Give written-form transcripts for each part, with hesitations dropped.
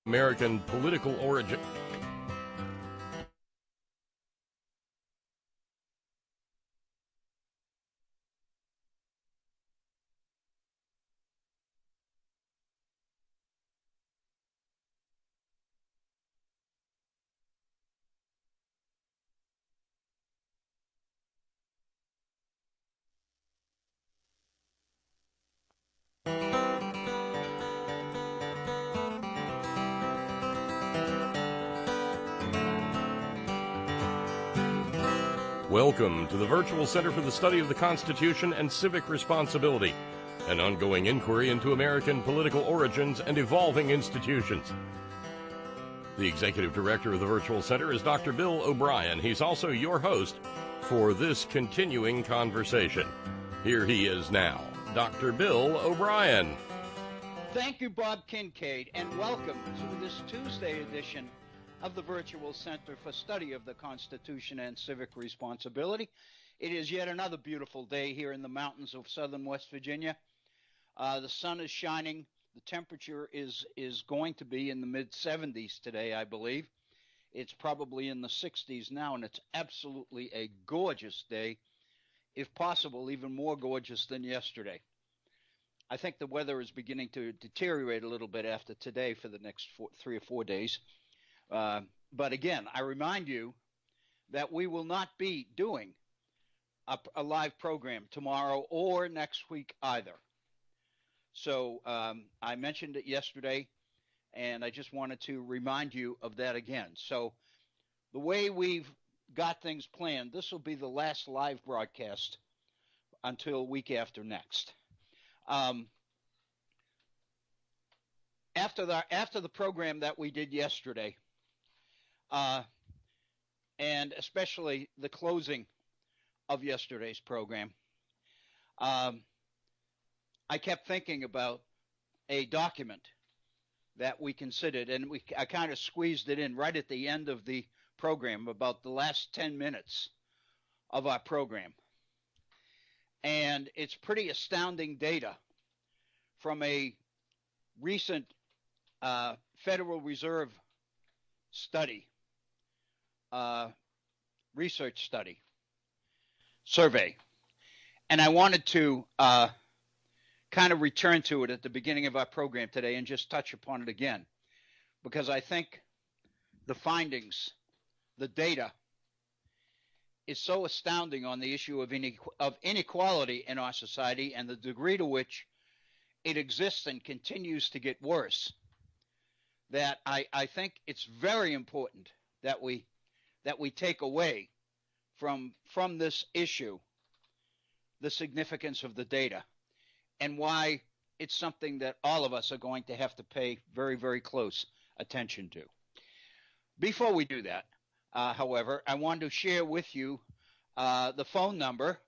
American political origin. Welcome to the Virtual Center for the Study of the Constitution and Civic Responsibility, an ongoing inquiry into American political origins and evolving institutions. The Executive Director of the Virtual Center is Dr. Bill Obrien. He's also your host for this continuing conversation. Here he is now, Dr. Bill Obrien. Thank you, Bob Kincaid, and welcome to this Tuesday edition of the Virtual Center for Study of the Constitution and Civic Responsibility. It is yet another beautiful day here in the mountains of southern West Virginia. The sun is shining. The temperature is going to be in the mid-70s today, I believe. It's probably in the 60s now, and it's absolutely a gorgeous day, if possible, even more gorgeous than yesterday. I think the weather is beginning to deteriorate a little bit after today for the next 3 or 4 days. But again, I remind you that we will not be doing a live program tomorrow or next week either. So I mentioned it yesterday, and I just wanted to remind you of that again. So the way we've got things planned, this will be the last live broadcast until week after next. After the program that we did yesterday, and especially the closing of yesterday's program, I kept thinking about a document that we considered, and I kind of squeezed it in right at the end of the program, about the last 10 minutes of our program. And it's pretty astounding data from a recent Federal Reserve study, research study, survey. And I wanted to kind of return to it at the beginning of our program today and just touch upon it again, because I think the findings, the data, is so astounding on the issue of inequality in our society and the degree to which it exists and continues to get worse, that I think it's very important that we take away from this issue the significance of the data and why it's something that all of us are going to have to pay very, very close attention to. Before we do that, however, I want to share with you the phone number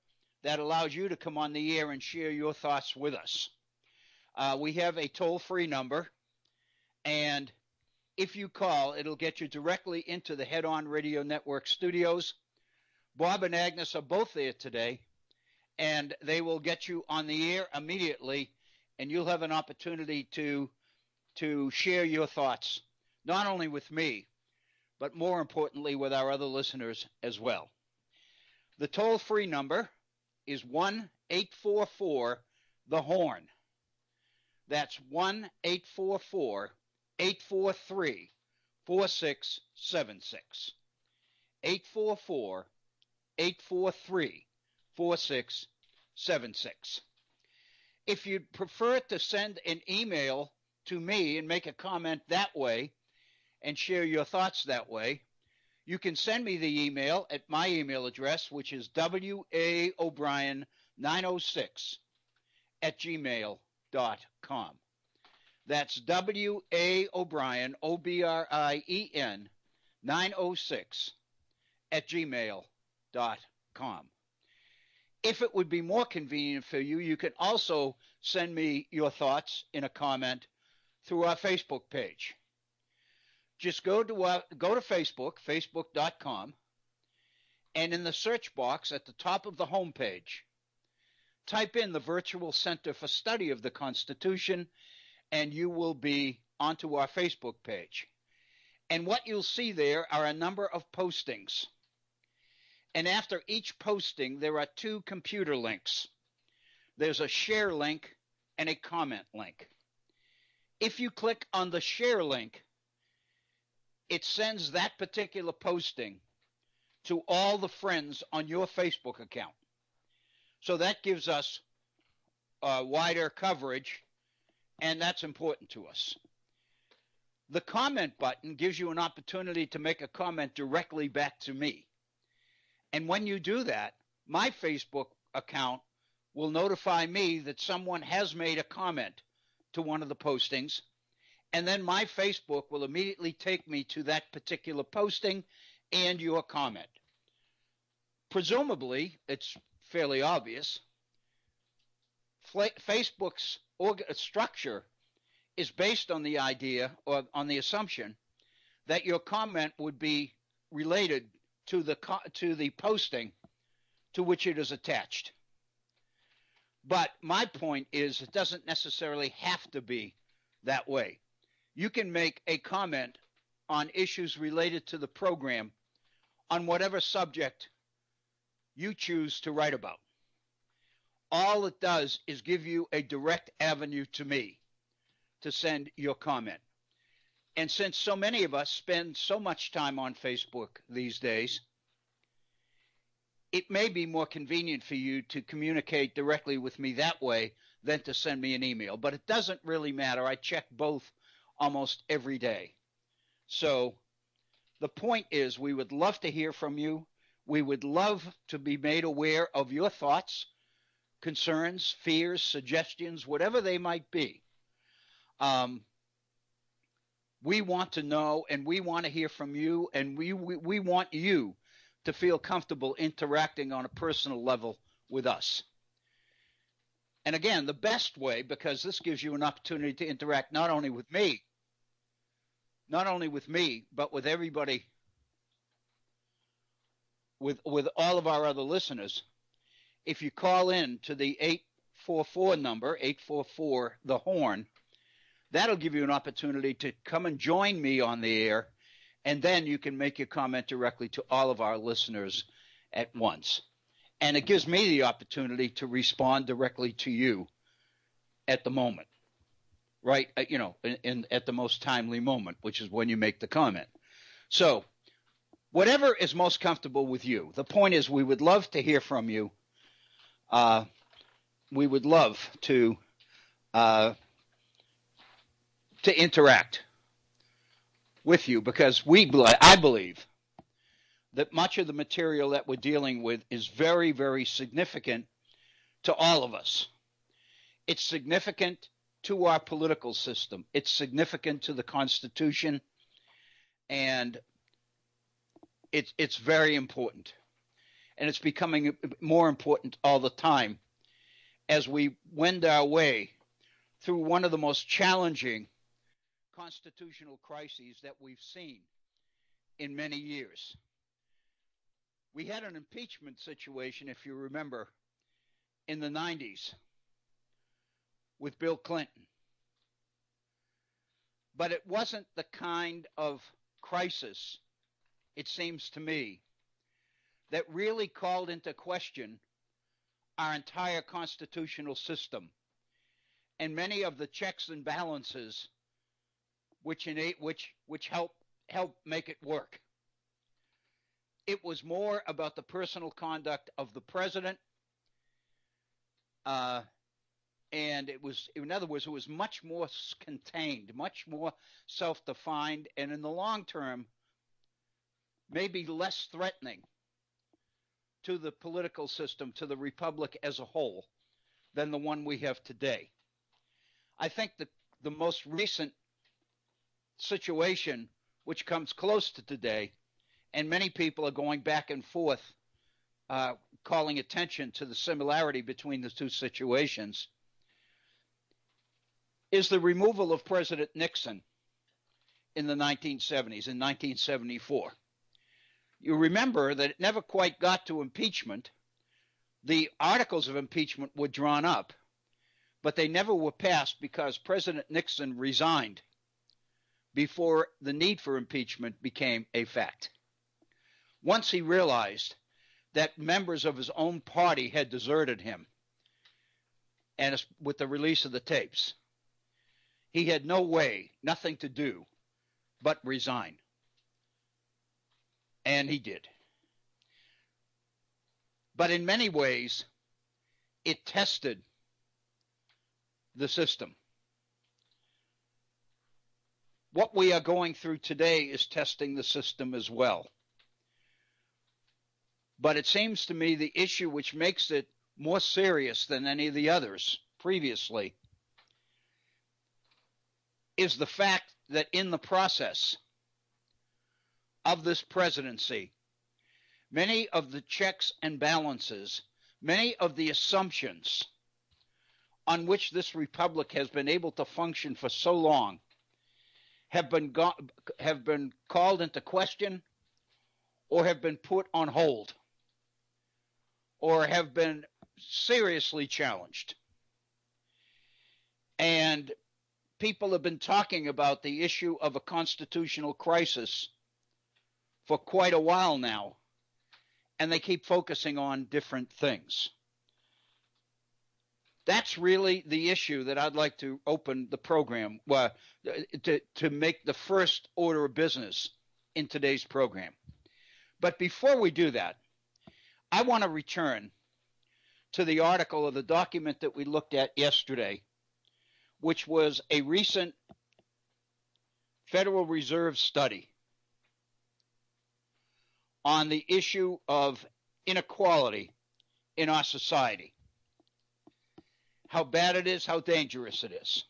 that allows you to come on the air and share your thoughts with us. We have a toll-free number, and if you call, it'll get you directly into the Head On Radio Network studios. Bob and Agnes are both there today, and they will get you on the air immediately, and you'll have an opportunity to share your thoughts, not only with me, but more importantly with our other listeners as well. The toll-free number is 1-844-THE-HORN. That's 1-844-843-4676. 844-843-4676. If you'd prefer to send an email to me and make a comment that way and share your thoughts that way, you can send me the email at my email address, which is waobrien906@gmail.com. That's WAObrien, OBRIEN, 906@gmail.com. If it would be more convenient for you, you can also send me your thoughts in a comment through our Facebook page. Just go to Facebook, facebook.com, and in the search box at the top of the homepage, type in the Virtual Center for Study of the Constitution, and you will be onto our Facebook page. And what you'll see there are a number of postings. And after each posting, there are two computer links. There's a share link and a comment link. If you click on the share link, it sends that particular posting to all the friends on your Facebook account. So that gives us wider coverage, and that's important to us. The comment button gives you an opportunity to make a comment directly back to me. And when you do that, my Facebook account will notify me that someone has made a comment to one of the postings, and then my Facebook will immediately take me to that particular posting and your comment. Presumably, it's fairly obvious, Facebook's structure is based on the idea or on the assumption that your comment would be related to the posting to which it is attached. But my point is it doesn't necessarily have to be that way. You can make a comment on issues related to the program on whatever subject you choose to write about. All it does is give you a direct avenue to me to send your comment. And since so many of us spend so much time on Facebook these days, it may be more convenient for you to communicate directly with me that way than to send me an email. But it doesn't really matter. I check both almost every day. So the point is, we would love to hear from you. We would love to be made aware of your thoughts, concerns, fears, suggestions, whatever they might be. We want to know, and we want to hear from you, and we want you to feel comfortable interacting on a personal level with us. And again, the best way, because this gives you an opportunity to interact not only with me, but with everybody, with all of our other listeners. If you call in to the 844 number, 844 the horn, that'll give you an opportunity to come and join me on the air, and then you can make your comment directly to all of our listeners at once. And it gives me the opportunity to respond directly to you at the moment, right? At the most timely moment, which is when you make the comment. So whatever is most comfortable with you. The point is, we would love to hear from you. We would love to interact with you, because I believe that much of the material that we're dealing with is very, very significant to all of us. It's significant to our political system. It's significant to the Constitution, and it's very important. And it's becoming more important all the time as we wend our way through one of the most challenging constitutional crises that we've seen in many years. We had an impeachment situation, if you remember, in the 90s with Bill Clinton. But it wasn't the kind of crisis, it seems to me, that really called into question our entire constitutional system and many of the checks and balances which help make it work. It was more about the personal conduct of the president, and it was, in other words, it was much more contained, much more self-defined, and in the long term, maybe less threatening to the political system, to the republic as a whole, than the one we have today. I think that the most recent situation, which comes close to today, and many people are going back and forth, calling attention to the similarity between the two situations, is the removal of President Nixon in the 1970s, in 1974. You remember that it never quite got to impeachment. The articles of impeachment were drawn up, but they never were passed because President Nixon resigned before the need for impeachment became a fact. Once he realized that members of his own party had deserted him, and with the release of the tapes, he had nothing to do but resign. And he did. But in many ways, it tested the system. What we are going through today is testing the system as well. But it seems to me the issue which makes it more serious than any of the others previously is the fact that in the process of this presidency, many of the checks and balances, many of the assumptions on which this republic has been able to function for so long have been called into question, or have been put on hold, or have been seriously challenged. And people have been talking about the issue of a constitutional crisis for quite a while now, and they keep focusing on different things. That's really the issue that I'd like to open the program, to make the first order of business in today's program. But before we do that, I want to return to the article of the document that we looked at yesterday, which was a recent Federal Reserve study on the issue of inequality in our society. How bad it is, how dangerous it is.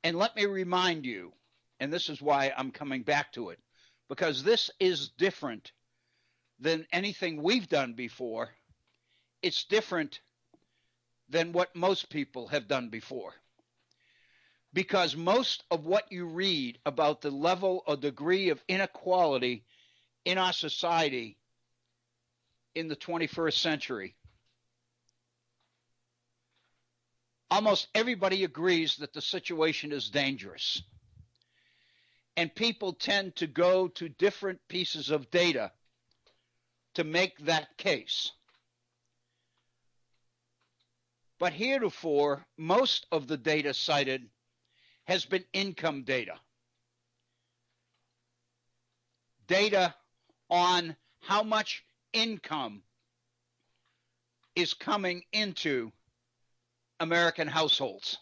And let me remind you, and this is why I'm coming back to it, because this is different than anything we've done before. It's different than what most people have done before. Because most of what you read about the level or degree of inequality in our society in the 21st century, almost everybody agrees that the situation is dangerous. And people tend to go to different pieces of data to make that case. But heretofore, most of the data cited has been income data. Data on how much income is coming into American households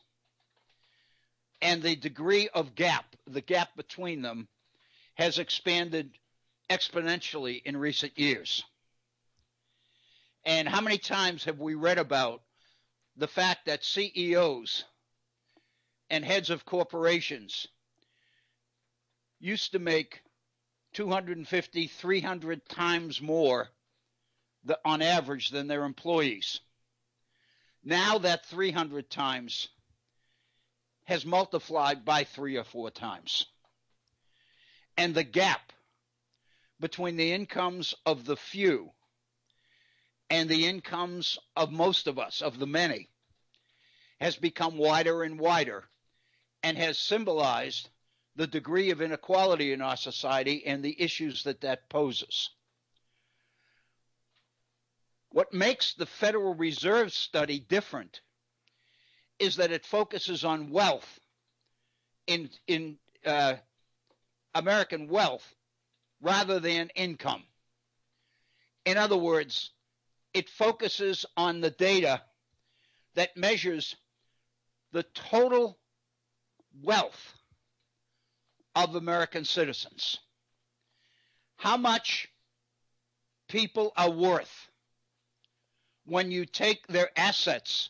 and the degree of gap, the gap between them, has expanded exponentially in recent years. And how many times have we read about the fact that CEOs and heads of corporations used to make 250, 300 times more on average than their employees. Now that 300 times has multiplied by 3 or 4 times. And the gap between the incomes of the few and the incomes of most of us, of the many, has become wider and wider, and has symbolized the degree of inequality in our society and the issues that that poses. What makes the Federal Reserve study different is that it focuses on wealth, in American wealth, rather than income. In other words, it focuses on the data that measures the total wealth of American citizens. How much people are worth when you take their assets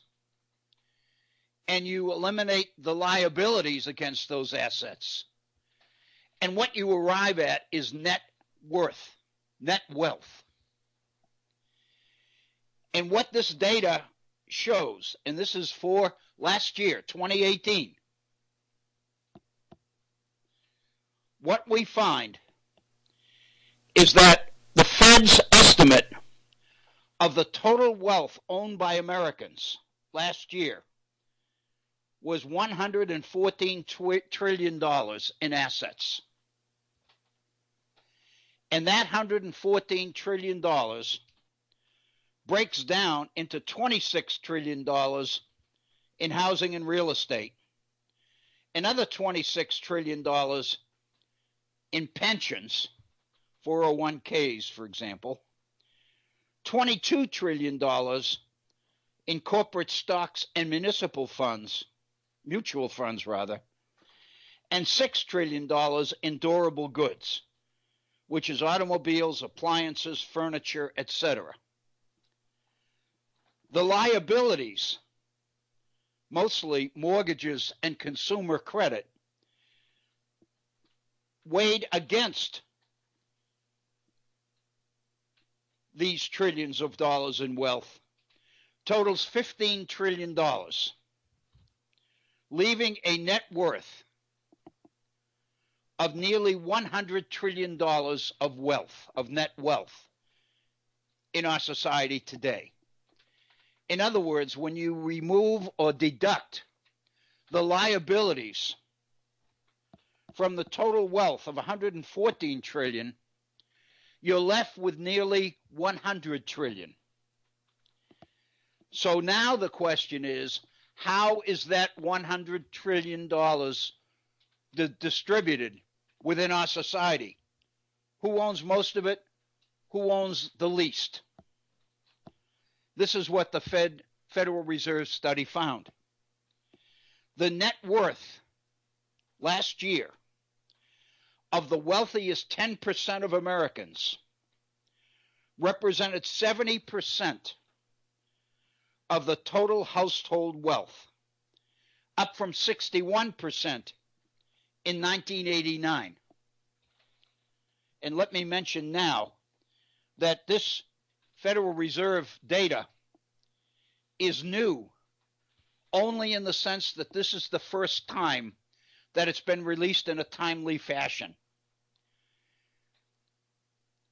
and you eliminate the liabilities against those assets. And what you arrive at is net worth, net wealth. And what this data shows, and this is for last year, 2018, what we find is that the Fed's estimate of the total wealth owned by Americans last year was $114 trillion in assets. And that $114 trillion breaks down into $26 trillion in housing and real estate, another $26 trillion in pensions, 401ks, for example, $22 trillion in corporate stocks and municipal funds, mutual funds rather, and $6 trillion in durable goods, which is automobiles, appliances, furniture, etc. The liabilities, mostly mortgages and consumer credit, weighed against these trillions of dollars in wealth, totals $15 trillion, leaving a net worth of nearly $100 trillion of wealth, of net wealth in our society today. In other words, when you remove or deduct the liabilities from the total wealth of 114 trillion, you're left with nearly 100 trillion. So now the question is, how is that $100 trillion distributed within our society? Who owns most of it? Who owns the least? This is what the Federal Reserve study found. The net worth last year of the wealthiest 10% of Americans represented 70% of the total household wealth, up from 61% in 1989. And let me mention now that this Federal Reserve data is new only in the sense that this is the first time that it's been released in a timely fashion.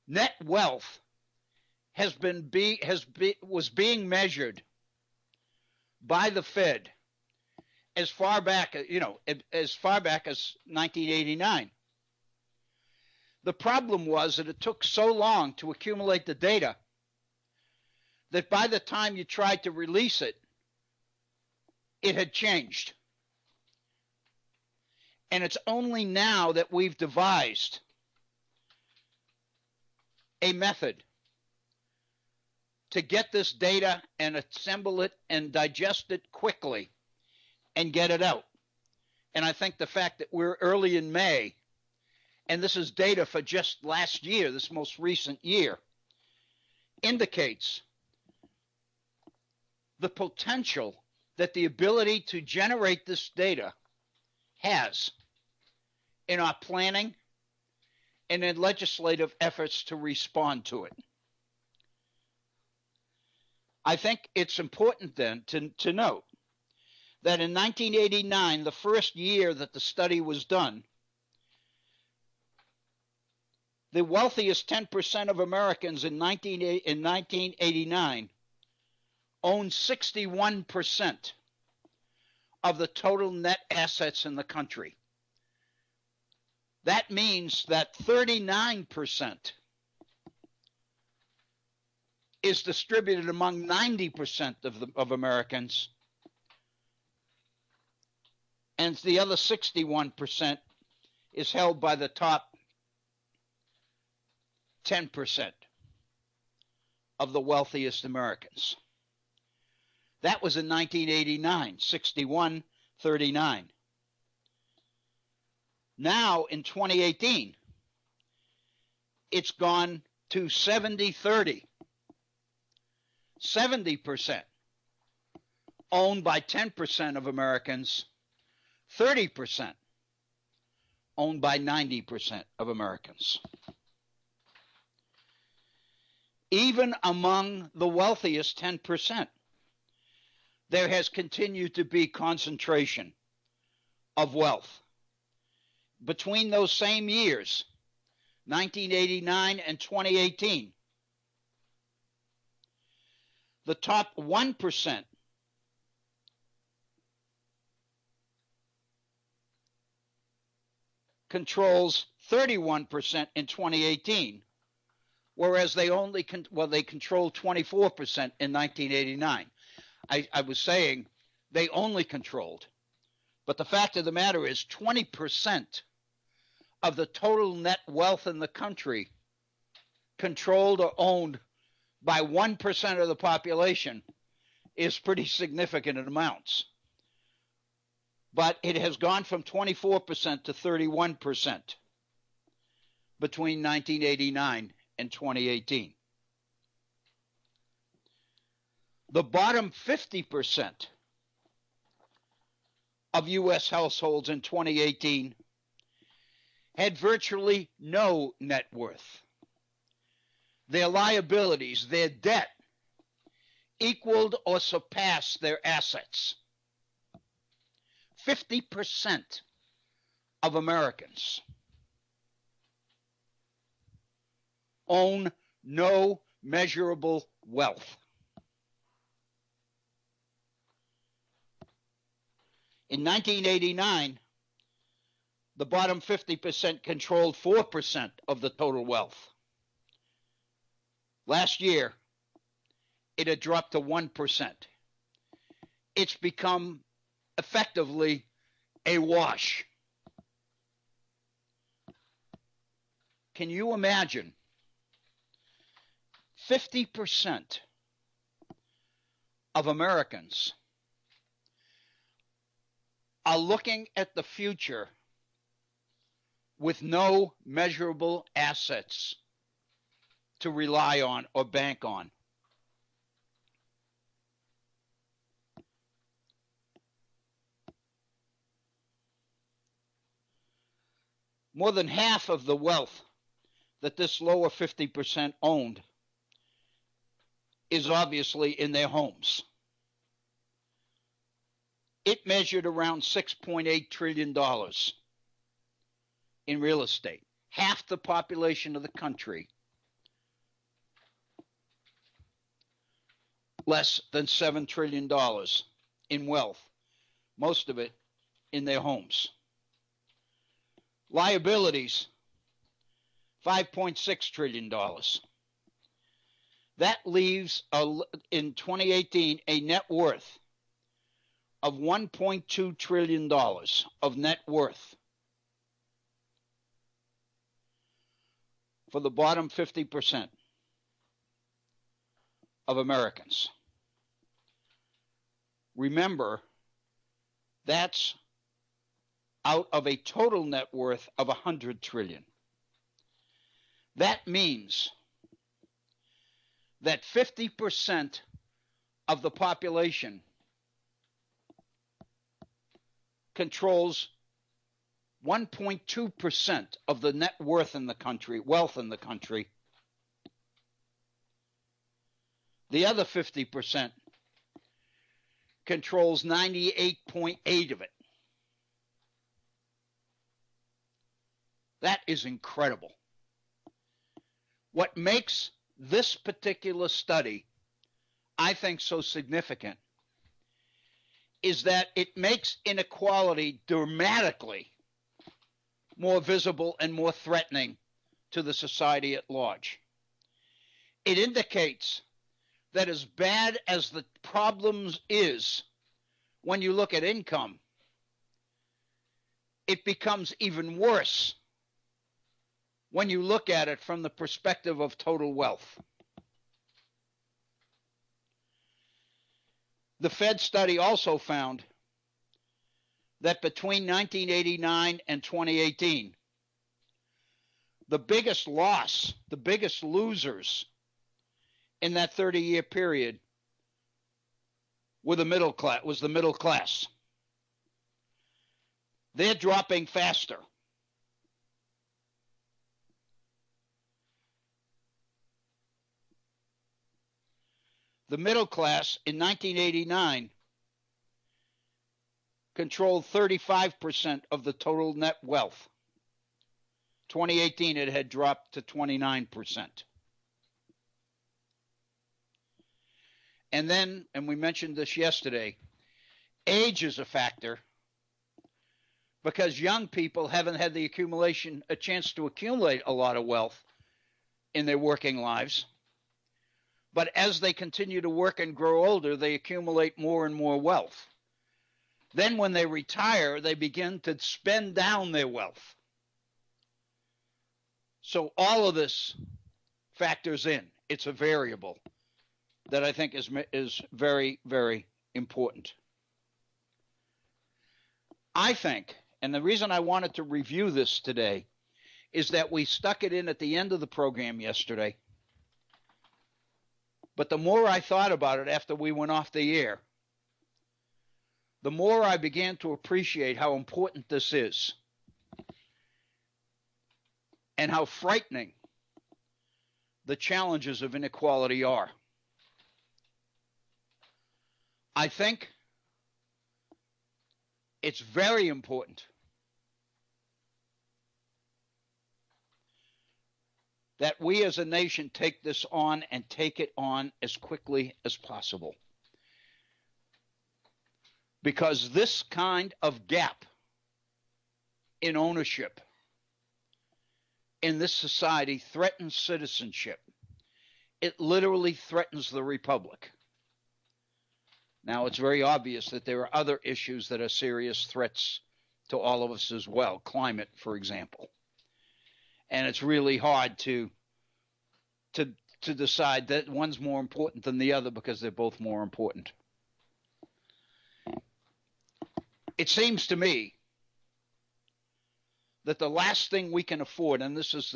Net wealth was being measured by the Fed as far back, as far back as 1989. The problem was that it took so long to accumulate the data that by the time you tried to release it, it had changed. And it's only now that we've devised a method to get this data and assemble it and digest it quickly and get it out. And I think the fact that we're early in May, and this is data for just last year, this most recent year, indicates the potential that the ability to generate this data has in our planning and in legislative efforts to respond to it. I think it's important then to note that in 1989, the first year that the study was done, the wealthiest 10% of Americans in 1989 owned 61% of the total net assets in the country. That means that 39% is distributed among 90% of Americans, and the other 61% is held by the top 10% of the wealthiest Americans. That was in 1989, 61-39. Now in 2018, it's gone to 70-30. 70% owned by 10% of Americans, 30% owned by 90% of Americans. Even among the wealthiest 10%, there has continued to be concentration of wealth. Between those same years, 1989 and 2018, the top 1% controls 31% in 2018, whereas they controlled 24% in 1989. I was saying they only controlled, but the fact of the matter is 20% of the total net wealth in the country controlled or owned by 1% of the population is pretty significant in amounts. But it has gone from 24% to 31% between 1989 and 2018. The bottom 50% of U.S. households in 2018 had virtually no net worth. Their liabilities, their debt, equaled or surpassed their assets. 50% of Americans own no measurable wealth. In 1989, the bottom 50% controlled 4% of the total wealth. Last year, it had dropped to 1%. It's become effectively a wash. Can you imagine 50% of Americans are looking at the future with no measurable assets to rely on or bank on? More than half of the wealth that this lower 50% owned is obviously in their homes. It measured around $6.8 trillion in real estate. Half the population of the country, less than $7 trillion in wealth, most of it in their homes. Liabilities, $5.6 trillion. That leaves, in 2018, a net worth of $1.2 trillion of net worth for the bottom 50% of Americans. Remember, that's out of a total net worth of $100 trillion. That means that 50% of the population controls 1.2% of the net worth in the country, wealth in the country. The other 50% controls 98.8% of it. That is incredible. What makes this particular study, I think, so significant is that it makes inequality dramatically more visible and more threatening to the society at large. It indicates that as bad as the problems is when you look at income, it becomes even worse when you look at it from the perspective of total wealth. The Fed study also found that between 1989 and 2018, the biggest loss, the biggest losers in that 30-year period were the middle class. They're dropping faster. The middle class in 1989 controlled 35% of the total net wealth. 2018, it had dropped to 29%. And then, and we mentioned this yesterday, age is a factor because young people haven't had a chance to accumulate a lot of wealth in their working lives. But as they continue to work and grow older, they accumulate more and more wealth. Then when they retire, they begin to spend down their wealth. So all of this factors in. It's a variable that I think is very, very important. I think, and the reason I wanted to review this today is that we stuck it in at the end of the program yesterday. But the more I thought about it after we went off the air, the more I began to appreciate how important this is and how frightening the challenges of inequality are. I think it's very important that we as a nation take this on and take it on as quickly as possible. Because this kind of gap in ownership in this society threatens citizenship. It literally threatens the republic. Now, it's very obvious that there are other issues that are serious threats to all of us as well. Climate, for example. And it's really hard to decide that one's more important than the other because they're both more important. It seems to me that the last thing we can afford, and this is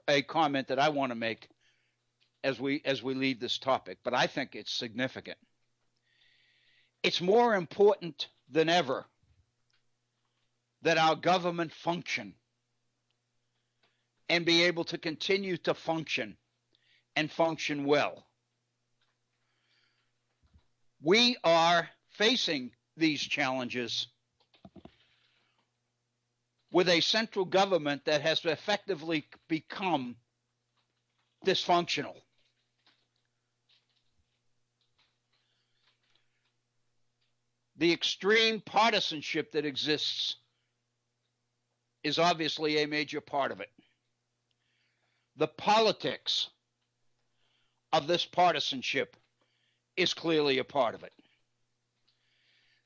a comment that I want to make as we leave this topic, but I think it's significant. It's more important than ever that our government function and be able to continue to function and function well. We are facing these challenges with a central government that has effectively become dysfunctional. The extreme partisanship that exists is obviously a major part of it. The politics of this partisanship is clearly a part of it.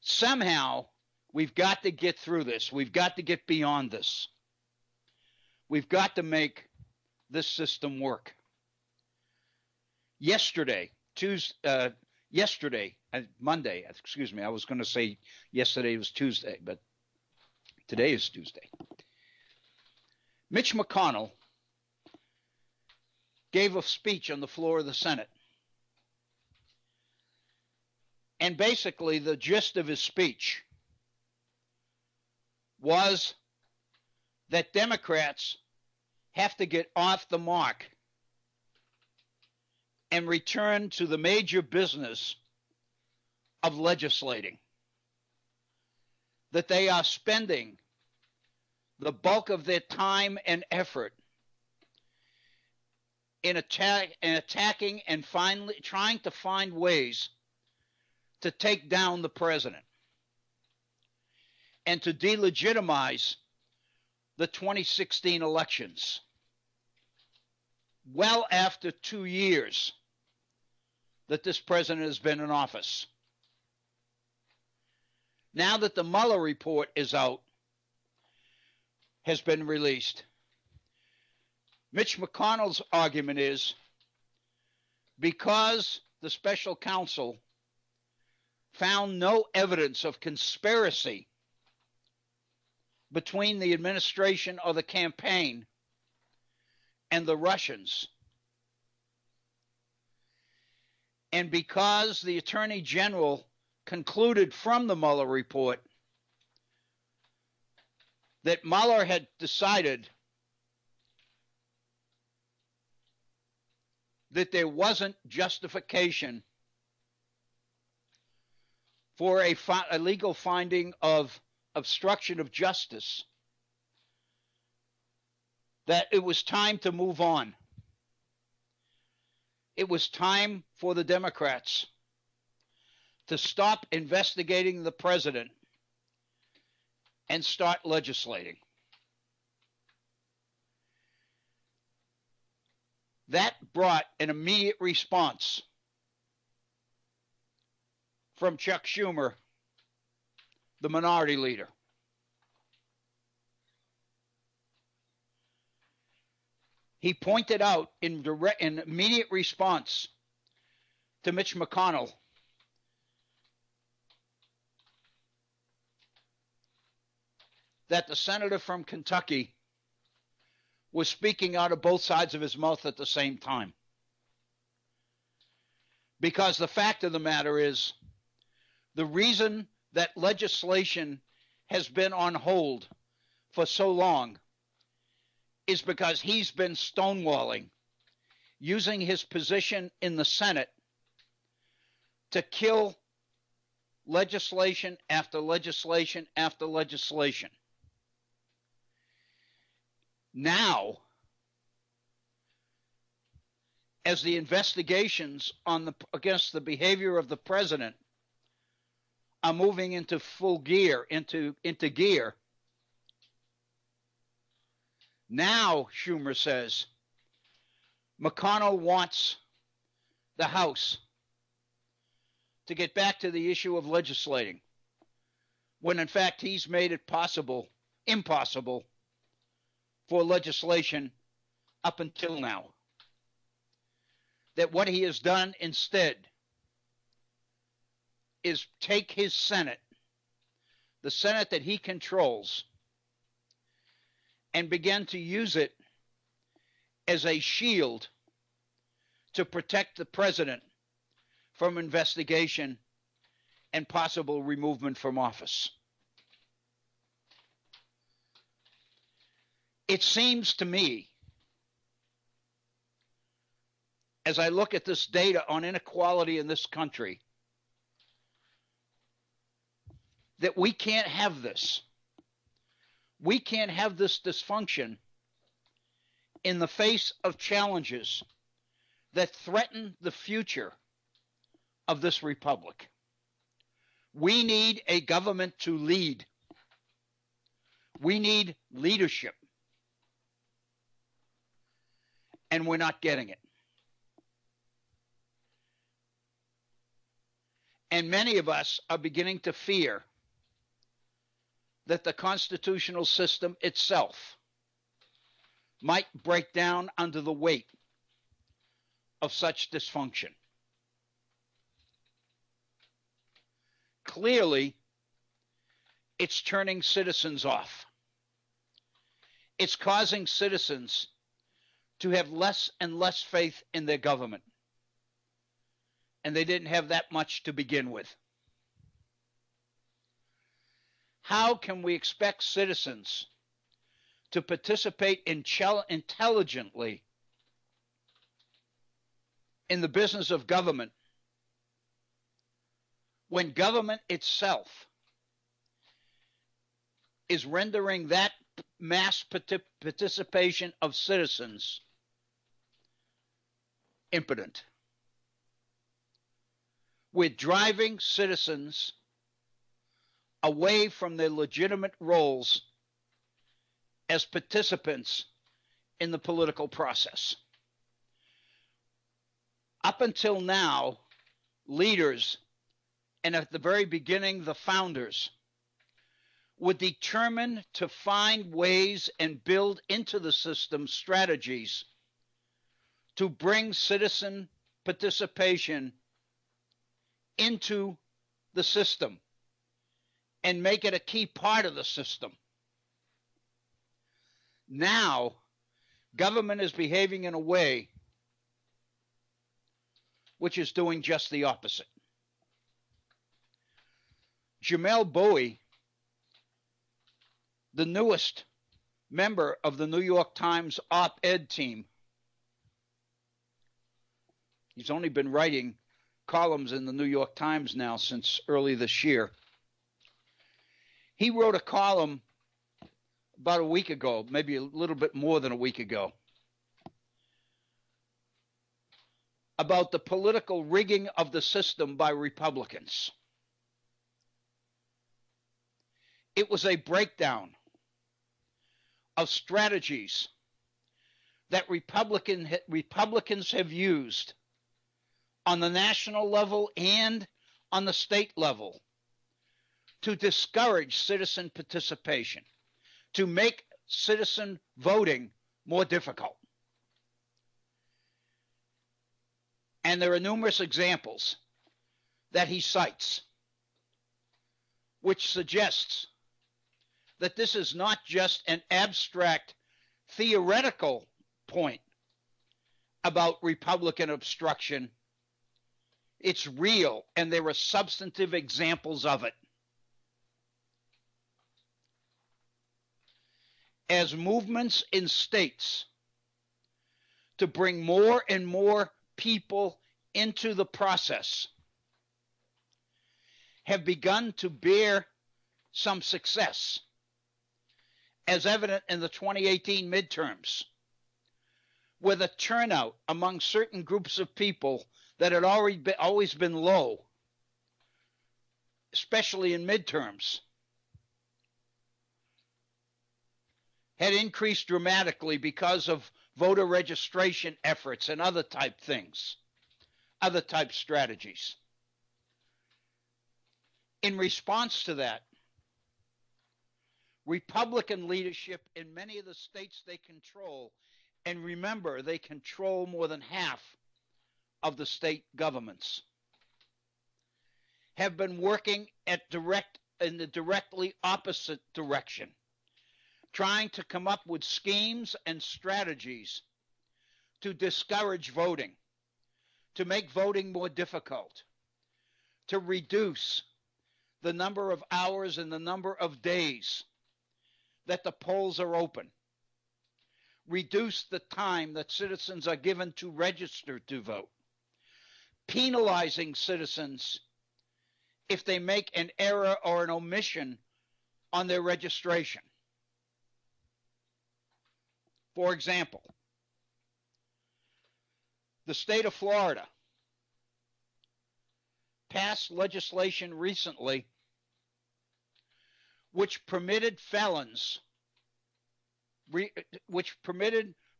Somehow, we've got to get through this. We've got to get beyond this. We've got to make this system work. Monday, excuse me, I was going to say yesterday was Tuesday, but today is Tuesday. Mitch McConnell gave a speech on the floor of the Senate. And basically, the gist of his speech was that Democrats have to get off the mark and return to the major business of legislating. That they are spending the bulk of their time and effort in attacking and finally trying to find ways to take down the president and to delegitimize the 2016 elections well after 2 years that this president has been in office. Now that the Mueller report is out, has been released, Mitch McConnell's argument is because the special counsel found no evidence of conspiracy between the administration or the campaign and the Russians, and because the Attorney General concluded from the Mueller report that Mueller had decided that there wasn't justification for a legal finding of obstruction of justice, that it was time to move on. It was time for the Democrats to stop investigating the president and start legislating. That brought an immediate response from Chuck Schumer, the minority leader. He pointed out in immediate response to Mitch McConnell that the senator from Kentucky was speaking out of both sides of his mouth at the same time. Because the fact of the matter is, the reason that legislation has been on hold for so long is because he's been stonewalling, using his position in the Senate to kill legislation after legislation after legislation. Now, as the investigations against the behavior of the president are moving into full gear, into gear, now, Schumer says, McConnell wants the House to get back to the issue of legislating, when in fact he's made it impossible for legislation up until now. That what he has done instead is take his Senate, the Senate that he controls, and begin to use it as a shield to protect the president from investigation and possible removal from office. It seems to me, as I look at this data on inequality in this country, that we can't have this. We can't have this dysfunction in the face of challenges that threaten the future of this republic. We need a government to lead. We need leadership. And we're not getting it. And many of us are beginning to fear that the constitutional system itself might break down under the weight of such dysfunction. Clearly, it's turning citizens off. It's causing citizens to have less and less faith in their government. And they didn't have that much to begin with. How can we expect citizens to participate intelligently in the business of government when government itself is rendering that mass participation of citizens impotent? We're driving citizens away from their legitimate roles as participants in the political process. Up until now, leaders, and at the very beginning, the founders, were determined to find ways and build into the system strategies to bring citizen participation into the system and make it a key part of the system. Now, government is behaving in a way which is doing just the opposite. Jamel Bowie, the newest member of the New York Times op-ed team, he's only been writing columns in the New York Times now since early this year. He wrote a column about a week ago, maybe a little bit more than a week ago, about the political rigging of the system by Republicans. It was a breakdown of strategies that Republicans have used on the national level and on the state level to discourage citizen participation, to make citizen voting more difficult. And there are numerous examples that he cites, which suggests that this is not just an abstract theoretical point about Republican obstruction. It's real, and there are substantive examples of it. As movements in states to bring more and more people into the process have begun to bear some success, as evident in the 2018 midterms, where the turnout among certain groups of people that had always been low, especially in midterms, had increased dramatically because of voter registration efforts and other type things, other type strategies. In response to that, Republican leadership in many of the states they control, and remember, they control more than half of the state governments, have been working in the directly opposite direction, trying to come up with schemes and strategies to discourage voting, to make voting more difficult, to reduce the number of hours and the number of days that the polls are open, reduce the time that citizens are given to register to vote, penalizing citizens if they make an error or an omission on their registration. For example, the state of Florida passed legislation recently which permitted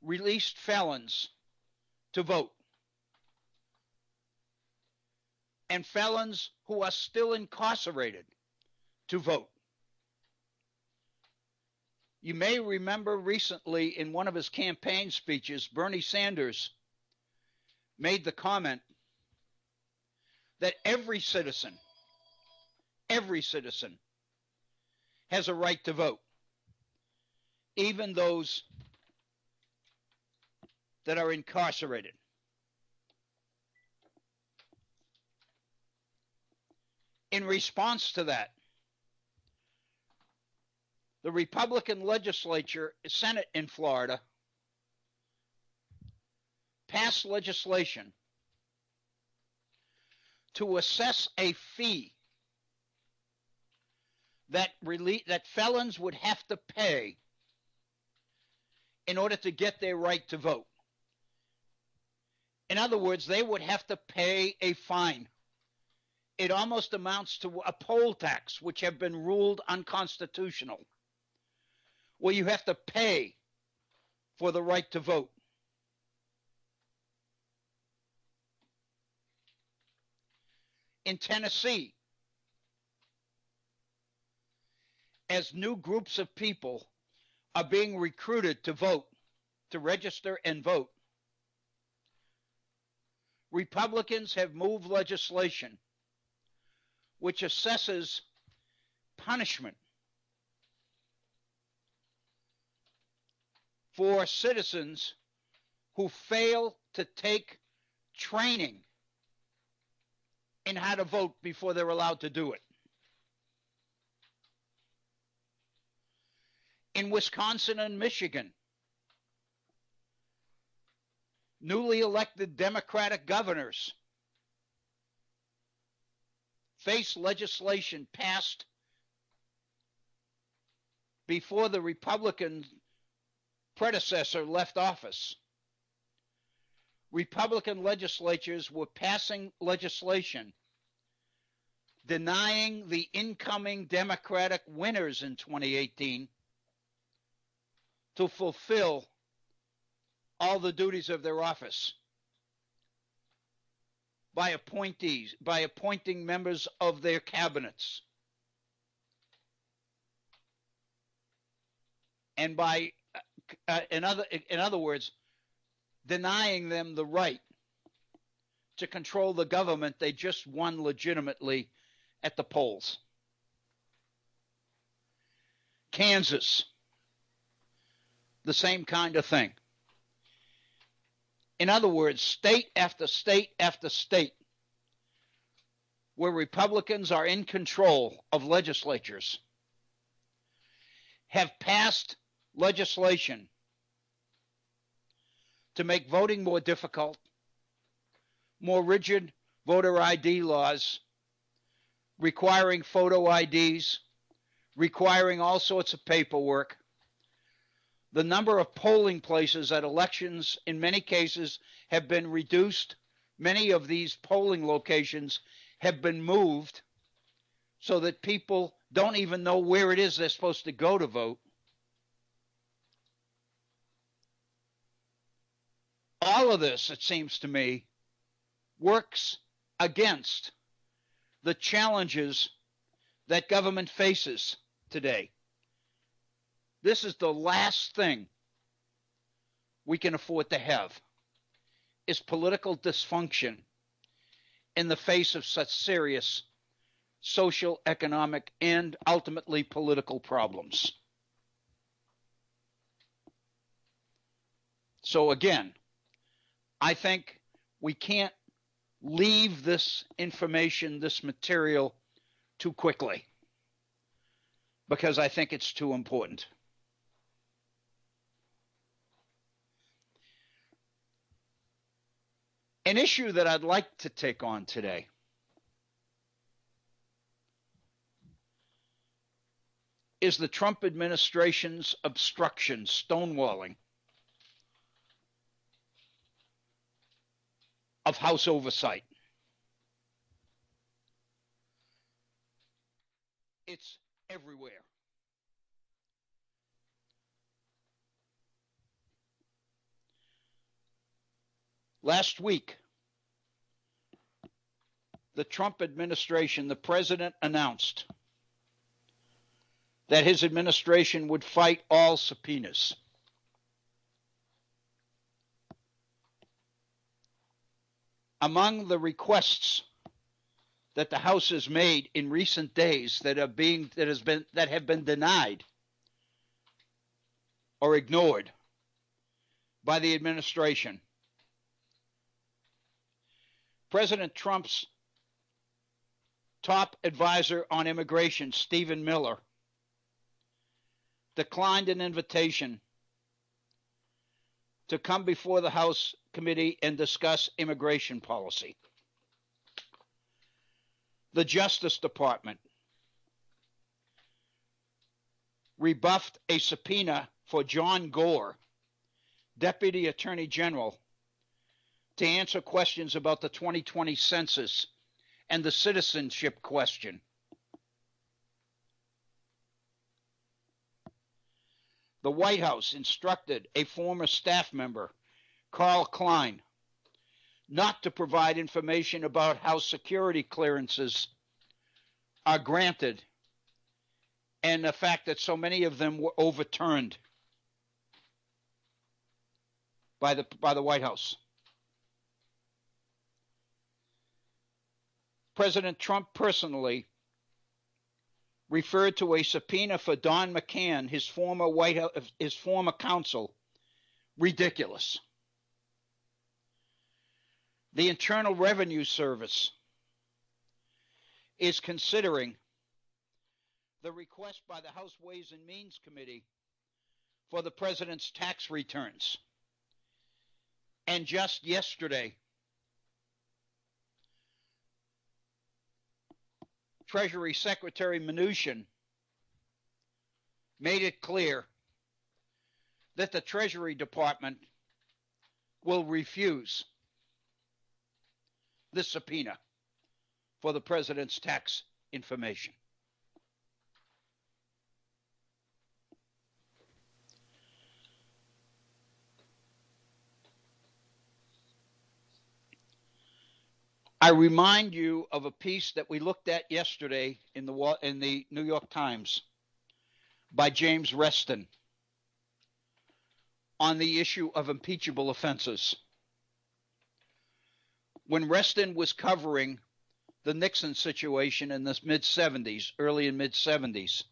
released felons to vote, and felons who are still incarcerated to vote. You may remember recently in one of his campaign speeches, Bernie Sanders made the comment that every citizen has a right to vote, even those that are incarcerated. In response to that, the Republican legislature, Senate in Florida, passed legislation to assess a fee that felons would have to pay in order to get their right to vote. In other words, they would have to pay a fine. It almost amounts to a poll tax, which have been ruled unconstitutional, where you have to pay for the right to vote. In Tennessee, as new groups of people are being recruited to vote, to register and vote, Republicans have moved legislation which assesses punishment for citizens who fail to take training in how to vote before they're allowed to do it. In Wisconsin and Michigan, newly elected Democratic governors face legislation passed before the Republican predecessor left office. Republican legislatures were passing legislation denying the incoming Democratic winners in 2018 to fulfill all the duties of their office by appointing members of their cabinets, and by in other words, denying them the right to control the government they just won legitimately at the polls. Kansas, the same kind of thing. In other words, state after state after state where Republicans are in control of legislatures have passed legislation to make voting more difficult, more rigid voter ID laws, requiring photo IDs, requiring all sorts of paperwork. The number of polling places at elections in many cases have been reduced. Many of these polling locations have been moved so that people don't even know where it is they're supposed to go to vote. All of this, it seems to me, works against the challenges that government faces today. This is the last thing we can afford to have, is political dysfunction in the face of such serious social, economic, and ultimately political problems. So again, I think we can't leave this information, this material, too quickly, because I think it's too important. An issue that I'd like to take on today is the Trump administration's obstruction, stonewalling of House oversight. It's everywhere. Last week, the Trump administration, the president announced that his administration would fight all subpoenas. Among the requests that the House has made in recent days that have been denied or ignored by the administration, President Trump's top advisor on immigration, Stephen Miller, declined an invitation to come before the House committee and discuss immigration policy. The Justice Department rebuffed a subpoena for John Gore, Deputy Attorney General, to answer questions about the 2020 census and the citizenship question. The White House instructed a former staff member, Carl Klein, not to provide information about how security clearances are granted and the fact that so many of them were overturned by the White House. President Trump personally referred to a subpoena for Don McCann, his former counsel, ridiculous. The Internal Revenue Service is considering the request by the House Ways and Means Committee for the president's tax returns. And just yesterday, Treasury Secretary Mnuchin made it clear that the Treasury Department will refuse this subpoena for the president's tax information. I remind you of a piece that we looked at yesterday in the New York Times by James Madison on the issue of impeachable offenses. When Madison was covering the Nixon situation in the mid-70s, early and mid-70s,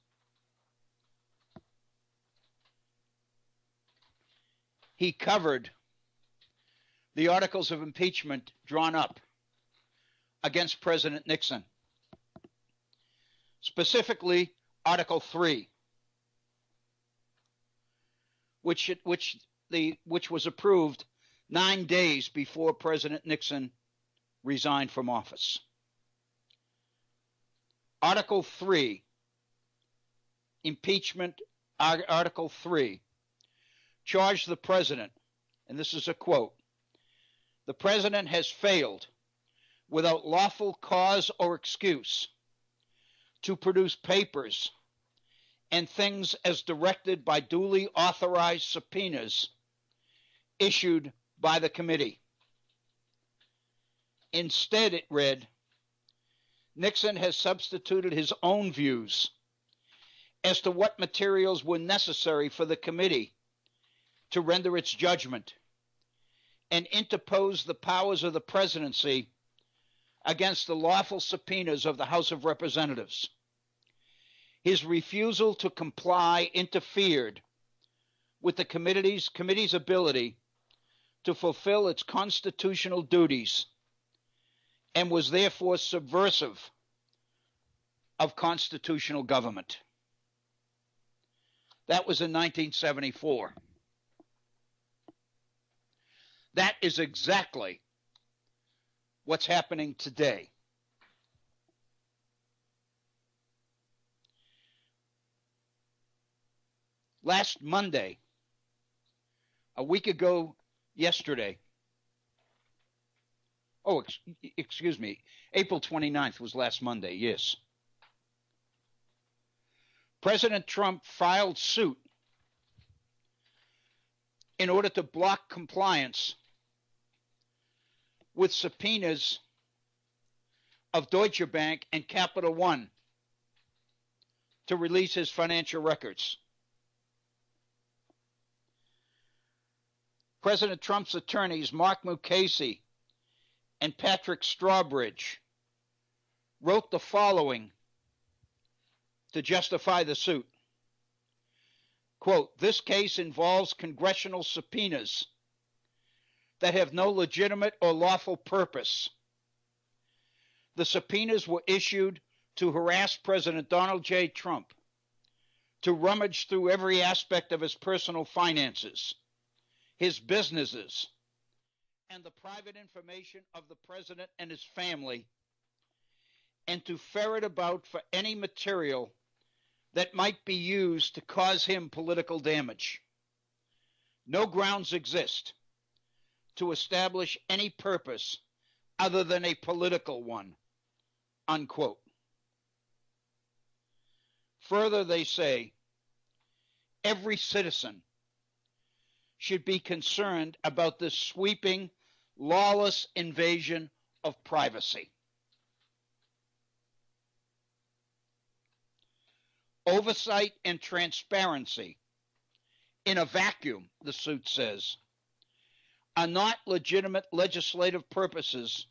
he covered the articles of impeachment drawn up against President Nixon, specifically Article 3, which was approved 9 days before President Nixon resigned from office. Article 3, impeachment, Article 3, charged the president, and this is a quote, "The president has failed, without lawful cause or excuse, to produce papers and things as directed by duly authorized subpoenas issued by the committee." Instead, it read, Nixon has substituted his own views as to what materials were necessary for the committee to render its judgment and interposed the powers of the presidency against the lawful subpoenas of the House of Representatives. His refusal to comply interfered with the committee's ability to fulfill its constitutional duties and was therefore subversive of constitutional government. That was in 1974. That is exactly what's happening today. Last Monday, a week ago yesterday, excuse me, April 29th was last Monday, yes. President Trump filed suit in order to block compliance with subpoenas of Deutsche Bank and Capital One to release his financial records. President Trump's attorneys, Mark Mukasey and Patrick Strawbridge, wrote the following to justify the suit. Quote, "This case involves congressional subpoenas that have no legitimate or lawful purpose. The subpoenas were issued to harass President Donald J. Trump, to rummage through every aspect of his personal finances, his businesses, and the private information of the president and his family, and to ferret about for any material that might be used to cause him political damage. No grounds exist to establish any purpose other than a political one," unquote. Further, they say, every citizen should be concerned about this sweeping, lawless invasion of privacy. Oversight and transparency in a vacuum, the suit says, are not legitimate legislative purposes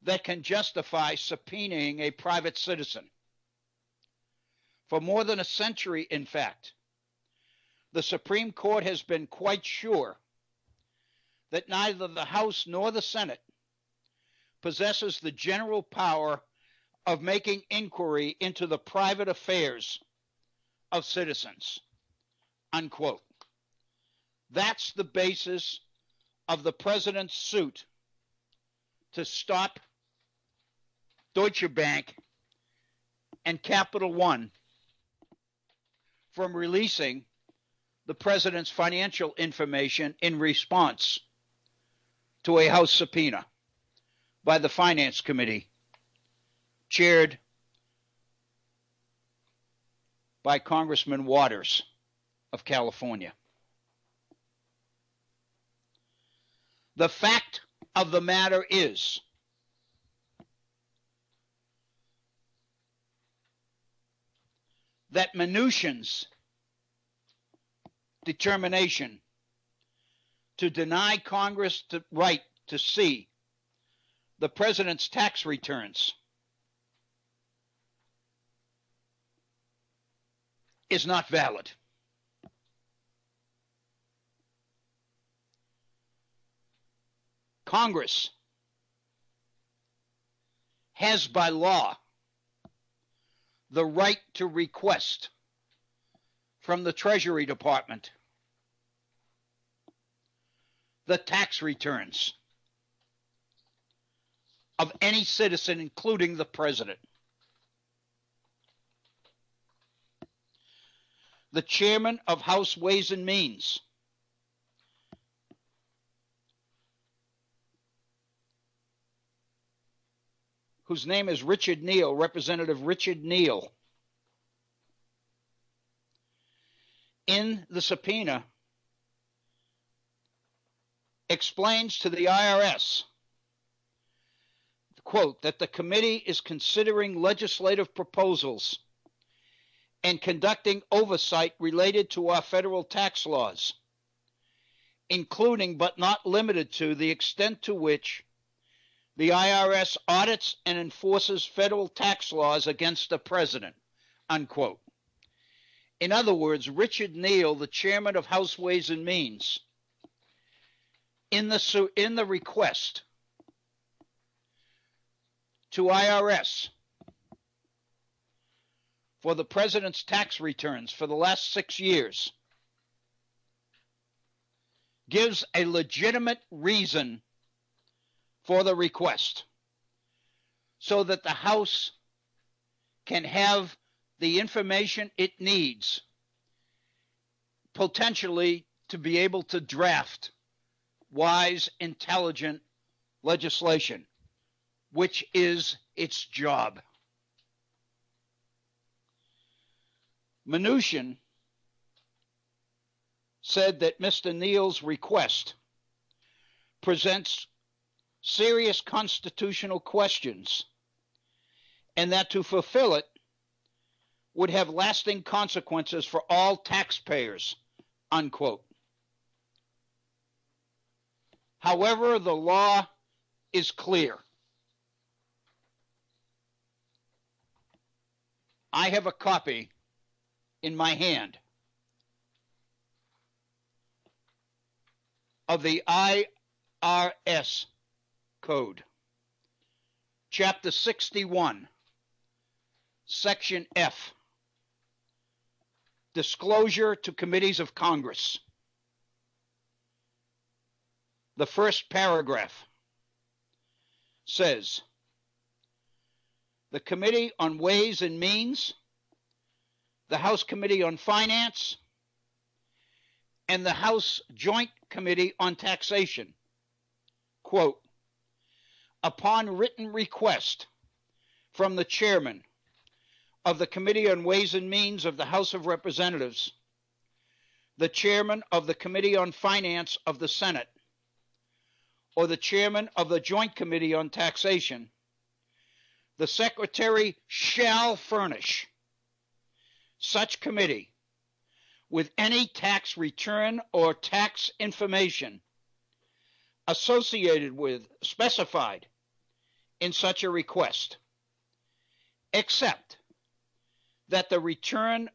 that can justify subpoenaing a private citizen. For more than a century, in fact, the Supreme Court has been quite sure that neither the House nor the Senate possesses the general power of making inquiry into the private affairs of citizens, unquote. That's the basis of the president's suit to stop Deutsche Bank and Capital One from releasing the president's financial information in response to a House subpoena by the Finance Committee chaired by Congressman Waters of California. The fact of the matter is that Mnuchin's determination to deny Congress the right to see the president's tax returns is not valid. Congress has by law the right to request from the Treasury Department the tax returns of any citizen, including the president. The chairman of House Ways and Means whose name is Richard Neal, Representative Richard Neal, in the subpoena explains to the IRS, quote, that the committee is considering legislative proposals and conducting oversight related to our federal tax laws, including but not limited to the extent to which the IRS audits and enforces federal tax laws against the president, unquote. In other words, Richard Neal, the chairman of House Ways and Means, in the request to IRS for the president's tax returns for the last 6 years, gives a legitimate reason for the request so that the House can have the information it needs potentially to be able to draft wise, intelligent legislation, which is its job. Mnuchin said that Mr. Neal's request presents serious constitutional questions and that to fulfill it would have lasting consequences for all taxpayers, unquote. However, the law is clear. I have a copy in my hand of the IRS Code, Chapter 61, Section F, Disclosure to Committees of Congress. The first paragraph says, the Committee on Ways and Means, the House Committee on Finance, and the House Joint Committee on Taxation, quote, upon written request from the chairman of the Committee on Ways and Means of the House of Representatives, the chairman of the Committee on Finance of the Senate, or the chairman of the Joint Committee on Taxation, the Secretary shall furnish such committee with any tax return or tax information associated with, specified in such a request, except that the return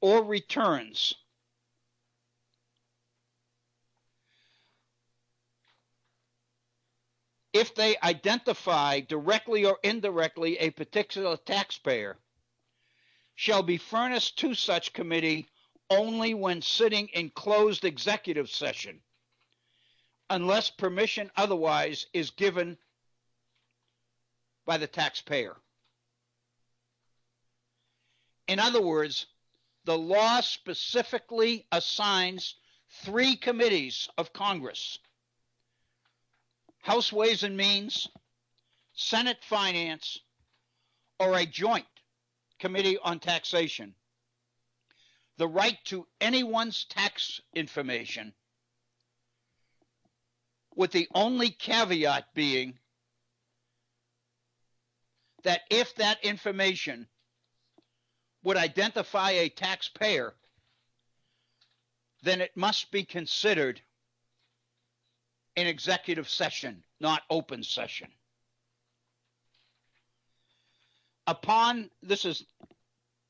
or returns if they identify directly or indirectly a particular taxpayer shall be furnished to such committee only when sitting in closed executive session, unless permission otherwise is given by the taxpayer. In other words, the law specifically assigns 3 committees of Congress: House Ways and Means, Senate Finance, or a joint committee on taxation, the right to anyone's tax information, with the only caveat being that if that information would identify a taxpayer, then it must be considered in executive session, not open session. This is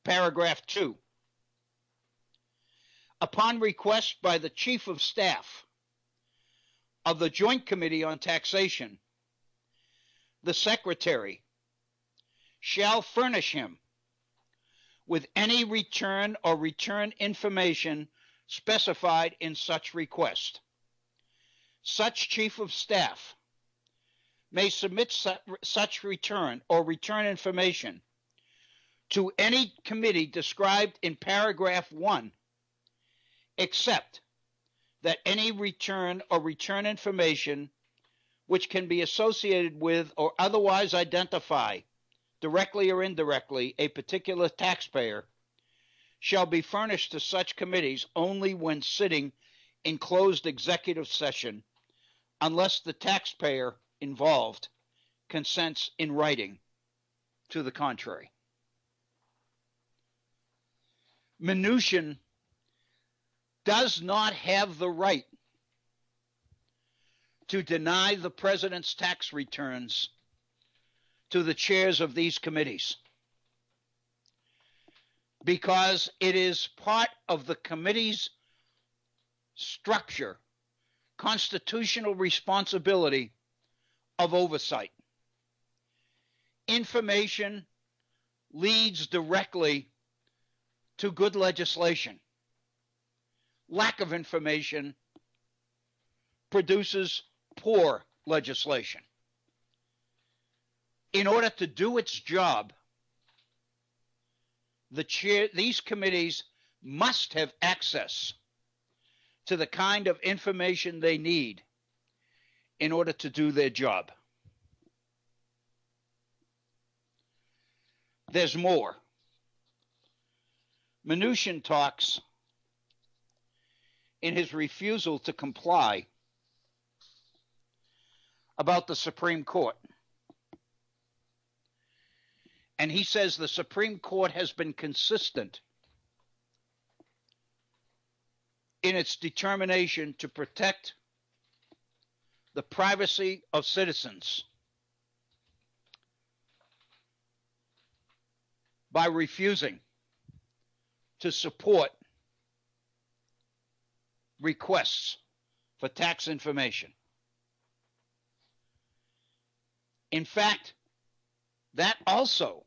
paragraph 2. Upon request by the Chief of Staff of the Joint Committee on Taxation, the Secretary shall furnish him with any return or return information specified in such request. Such Chief of Staff may submit such return or return information to any committee described in paragraph 1, except that any return or return information which can be associated with or otherwise identify, directly or indirectly, a particular taxpayer shall be furnished to such committees only when sitting in closed executive session, unless the taxpayer involved consents in writing to the contrary. Mnuchin does not have the right to deny the president's tax returns to the chairs of these committees, because it is part of the committee's structure, constitutional responsibility of oversight. Information leads directly to good legislation. Lack of information produces poor legislation. In order to do its job, these committees must have access to the kind of information they need in order to do their job. There's more. Mnuchin talks in his refusal to comply about the Supreme Court. And he says the Supreme Court has been consistent in its determination to protect the privacy of citizens by refusing to support requests for tax information. In fact, that also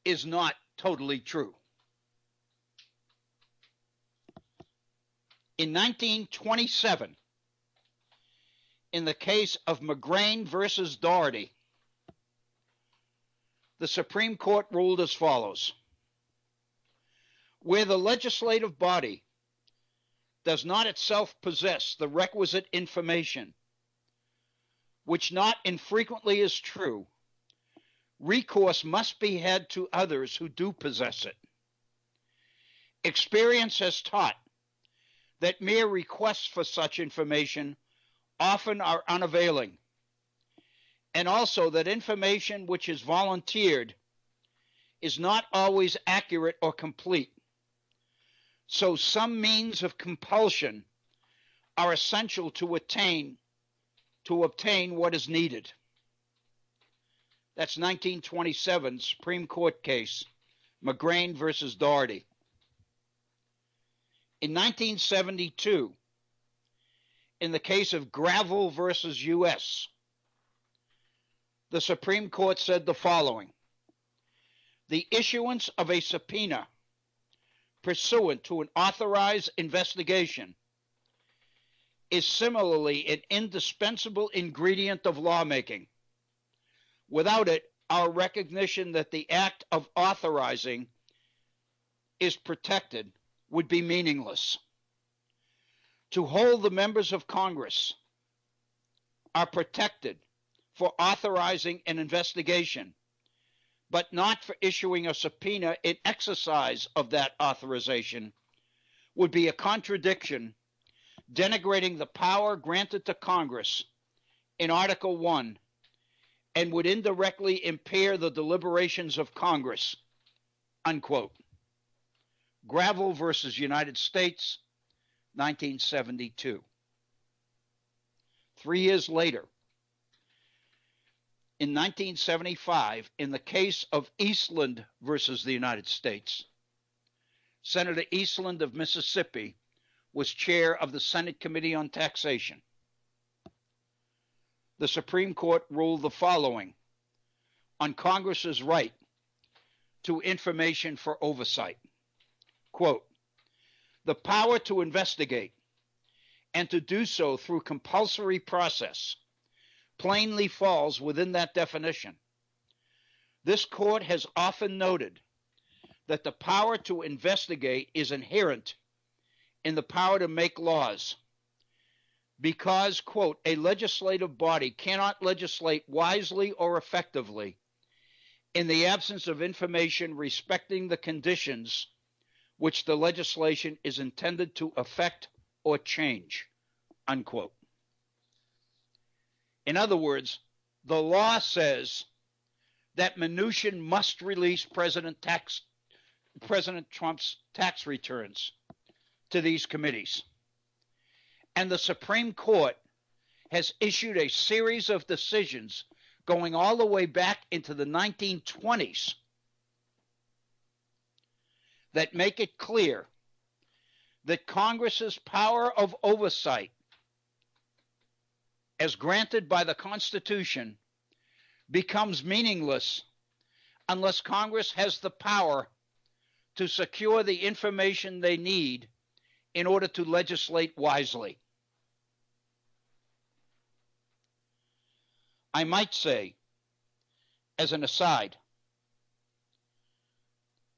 is not totally true. In 1927, in the case of McGrain versus Doherty, the Supreme Court ruled as follows: where the legislative body does not itself possess the requisite information, which not infrequently is true, recourse must be had to others who do possess it. Experience has taught that mere requests for such information often are unavailing, and also that information which is volunteered is not always accurate or complete. So some means of compulsion are essential to obtain what is needed. That's 1927 Supreme Court case, McGrain versus Doherty. In 1972, in the case of Gravel versus U.S., the Supreme Court said the following: the issuance of a subpoena pursuant to an authorized investigation is similarly an indispensable ingredient of lawmaking. Without it, our recognition that the act of authorizing is protected would be meaningless. To hold the members of Congress are protected for authorizing an investigation but not for issuing a subpoena in exercise of that authorization, would be a contradiction denigrating the power granted to Congress in Article 1 and would indirectly impair the deliberations of Congress, unquote. Gravel versus United States, 1972. 3 years later, in 1975, in the case of Eastland versus the United States, Senator Eastland of Mississippi was chair of the Senate Committee on Taxation. The Supreme Court ruled the following on Congress's right to information for oversight. Quote, the power to investigate and to do so through compulsory process plainly falls within that definition. This court has often noted that the power to investigate is inherent in the power to make laws because, quote, a legislative body cannot legislate wisely or effectively in the absence of information respecting the conditions which the legislation is intended to affect or change, unquote. In other words, the law says that Mnuchin must release President Trump's tax returns to these committees. And the Supreme Court has issued a series of decisions going all the way back into the 1920s that make it clear that Congress's power of oversight, as granted by the Constitution, becomes meaningless unless Congress has the power to secure the information they need in order to legislate wisely. I might say, as an aside,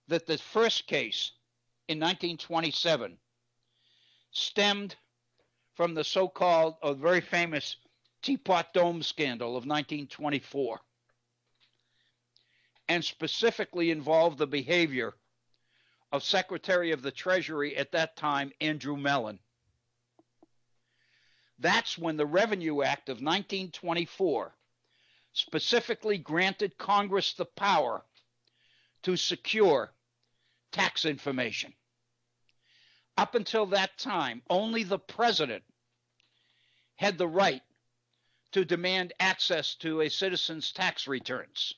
that the first case in 1927 stemmed from the so-called or very famous Teapot Dome scandal of 1924 and specifically involved the behavior of Secretary of the Treasury at that time, Andrew Mellon. That's when the Revenue Act of 1924 specifically granted Congress the power to secure tax information. Up until that time, only the president had the right to demand access to a citizen's tax returns.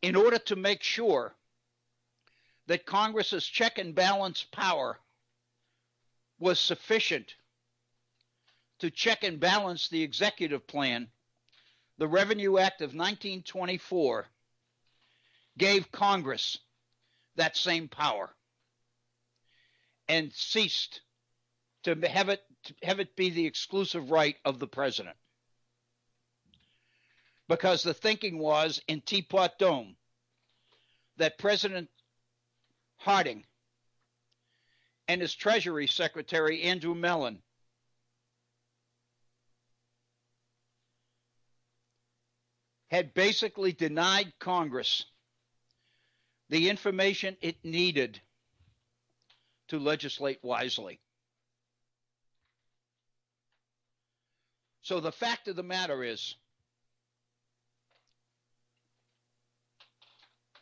In order to make sure that Congress's check and balance power was sufficient to check and balance the executive plan, the Revenue Act of 1924 gave Congress that same power and ceased to have it be the exclusive right of the president. Because the thinking was in Teapot Dome that President Harding and his Treasury Secretary Andrew Mellon had basically denied Congress the information it needed to legislate wisely. So the fact of the matter is,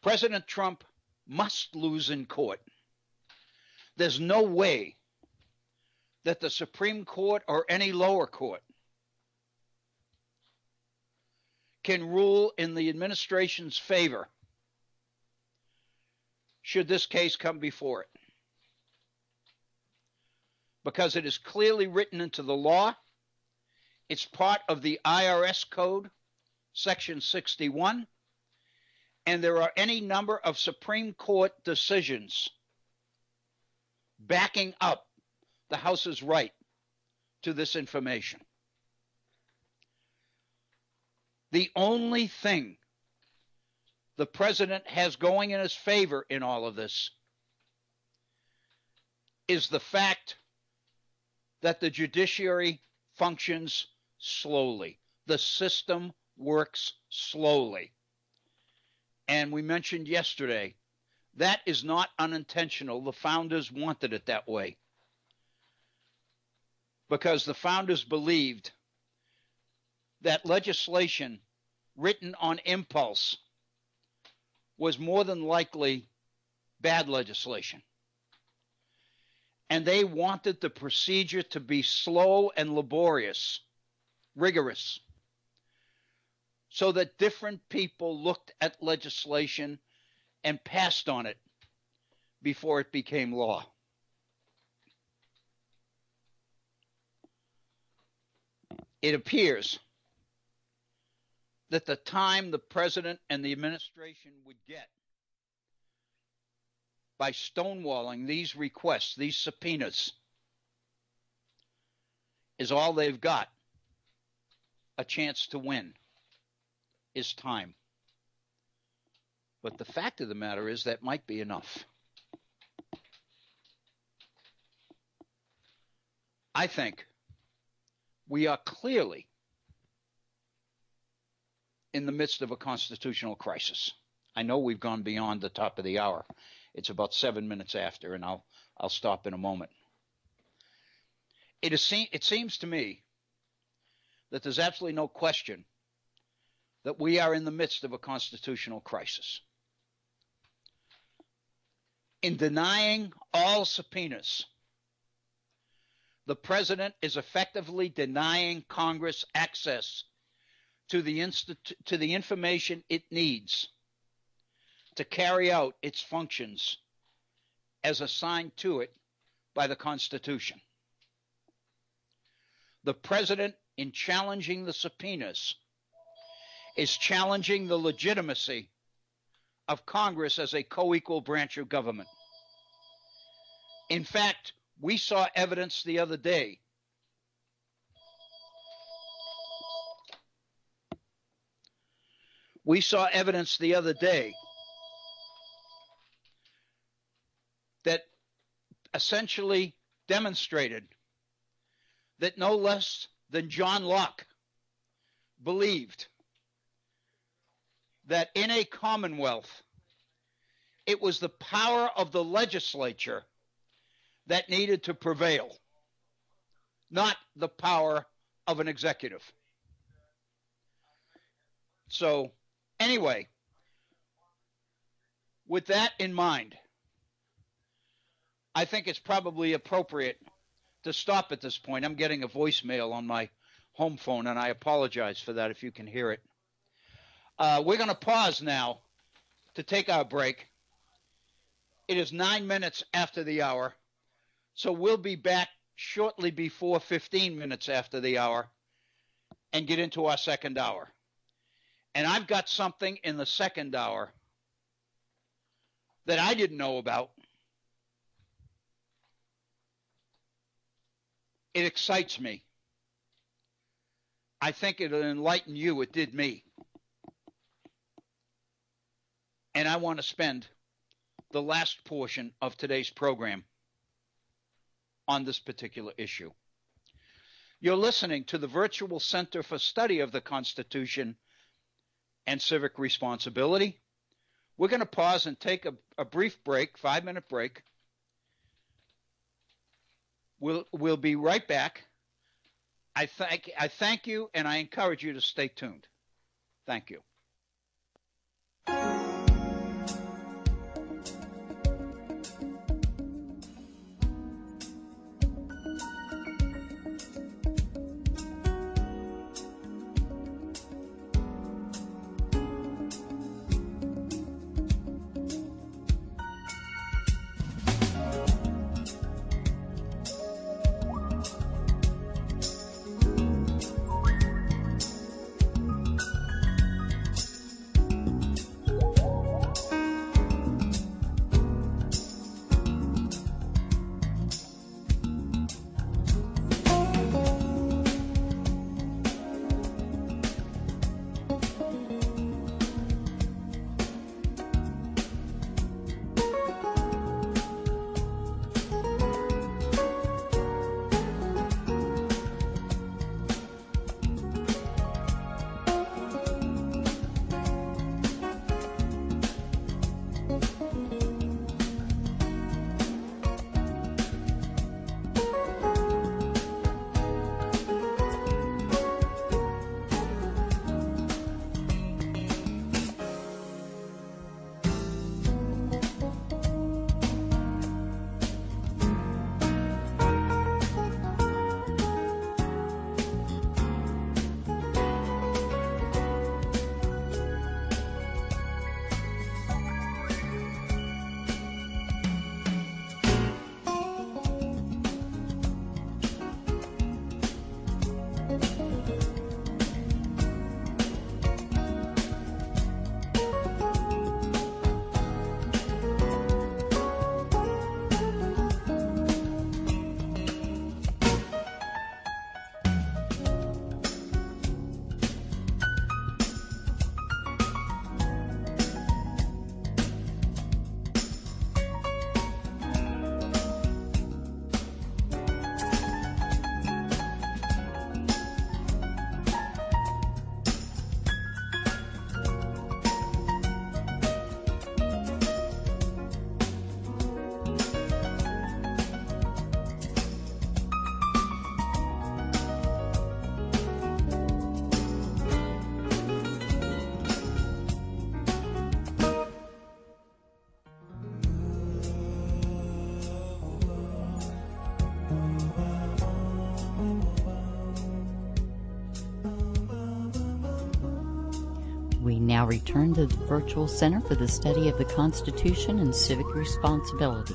President Trump must lose in court. There's no way that the Supreme Court or any lower court can rule in the administration's favor should this case come before it. Because it is clearly written into the law. It's part of the IRS Code, Section 61, and there are any number of Supreme Court decisions backing up the House's right to this information. The only thing the president has going in his favor in all of this is the fact that the judiciary functions slowly. The system works slowly. And we mentioned yesterday, that is not unintentional. The founders wanted it that way, because the founders believed that legislation written on impulse was more than likely bad legislation. And they wanted the procedure to be slow and laborious, rigorous, so that different people looked at legislation and passed on it before it became law. It appears that the time the president and the administration would get by stonewalling these requests, these subpoenas, is all they've got a chance to win, is time. But the fact of the matter is that might be enough. I think we are clearly in the midst of a constitutional crisis. I know we've gone beyond the top of the hour. It's about 7 minutes after, and I'll stop in a moment. It seems to me that there's absolutely no question that we are in the midst of a constitutional crisis. In denying all subpoenas, the president is effectively denying Congress access to the information it needs to carry out its functions as assigned to it by the Constitution. The president, in challenging the subpoenas, is challenging the legitimacy of Congress as a co-equal branch of government. In fact, we saw evidence the other day that essentially demonstrated that no less than John Locke believed that in a commonwealth, it was the power of the legislature that needed to prevail, not the power of an executive. So, anyway, with that in mind, I think it's probably appropriate to stop at this point. I'm getting a voicemail on my home phone, and I apologize for that if you can hear it. We're going to pause now to take our break. It is 9 minutes after the hour, so we'll be back shortly before 15 minutes after the hour and get into our second hour. And I've got something in the second hour that I didn't know about. It excites me. I think it'll enlighten you. It did me. And I want to spend the last portion of today's program on this particular issue. You're listening to the Virtual Center for Study of the Constitution and Civic Responsibility. We're going to pause and take a brief break, 5-minute break. We'll be right back. I thank you, and I encourage you to stay tuned. Thank you. We now return to the Virtual Center for the Study of the Constitution and Civic Responsibility.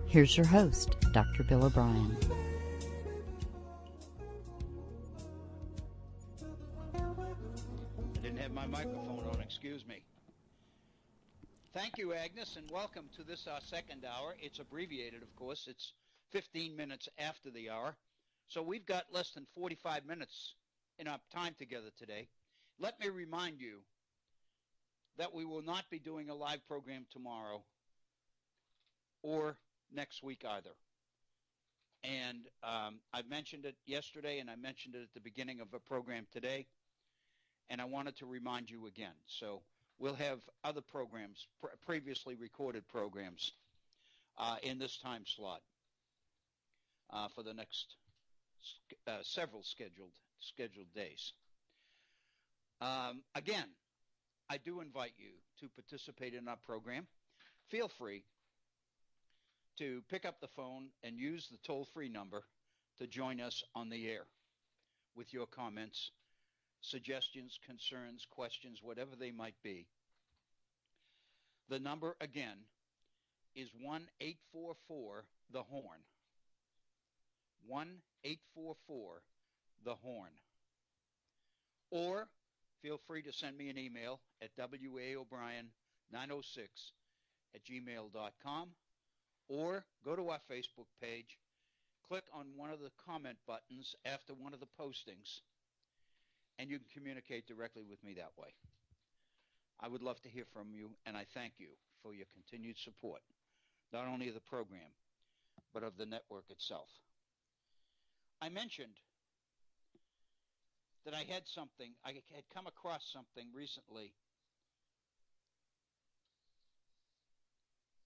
Here's your host, Dr. Bill Obrien. I didn't have my microphone on, excuse me. Thank you, Agnes, and welcome to this, our second hour. It's abbreviated, of course. It's 15 minutes after the hour. So we've got less than 45 minutes in our time together today. Let me remind you that we will not be doing a live program tomorrow or next week either. And I mentioned it yesterday, and I mentioned it at the beginning of a program today, and I wanted to remind you again. So we'll have other programs, previously recorded programs, in this time slot for the next several scheduled days. Again, I do invite you to participate in our program. Feel free to pick up the phone and use the toll-free number to join us on the air with your comments, suggestions, concerns, questions, whatever they might be. The number, again, is 1-844-THE-HORN. 1-844-THE-HORN. Or feel free to send me an email at waobrien906@gmail.com, or go to our Facebook page, click on one of the comment buttons after one of the postings, and you can communicate directly with me that way. I would love to hear from you, and I thank you for your continued support, not only of the program, but of the network itself. I mentioned that I had come across something recently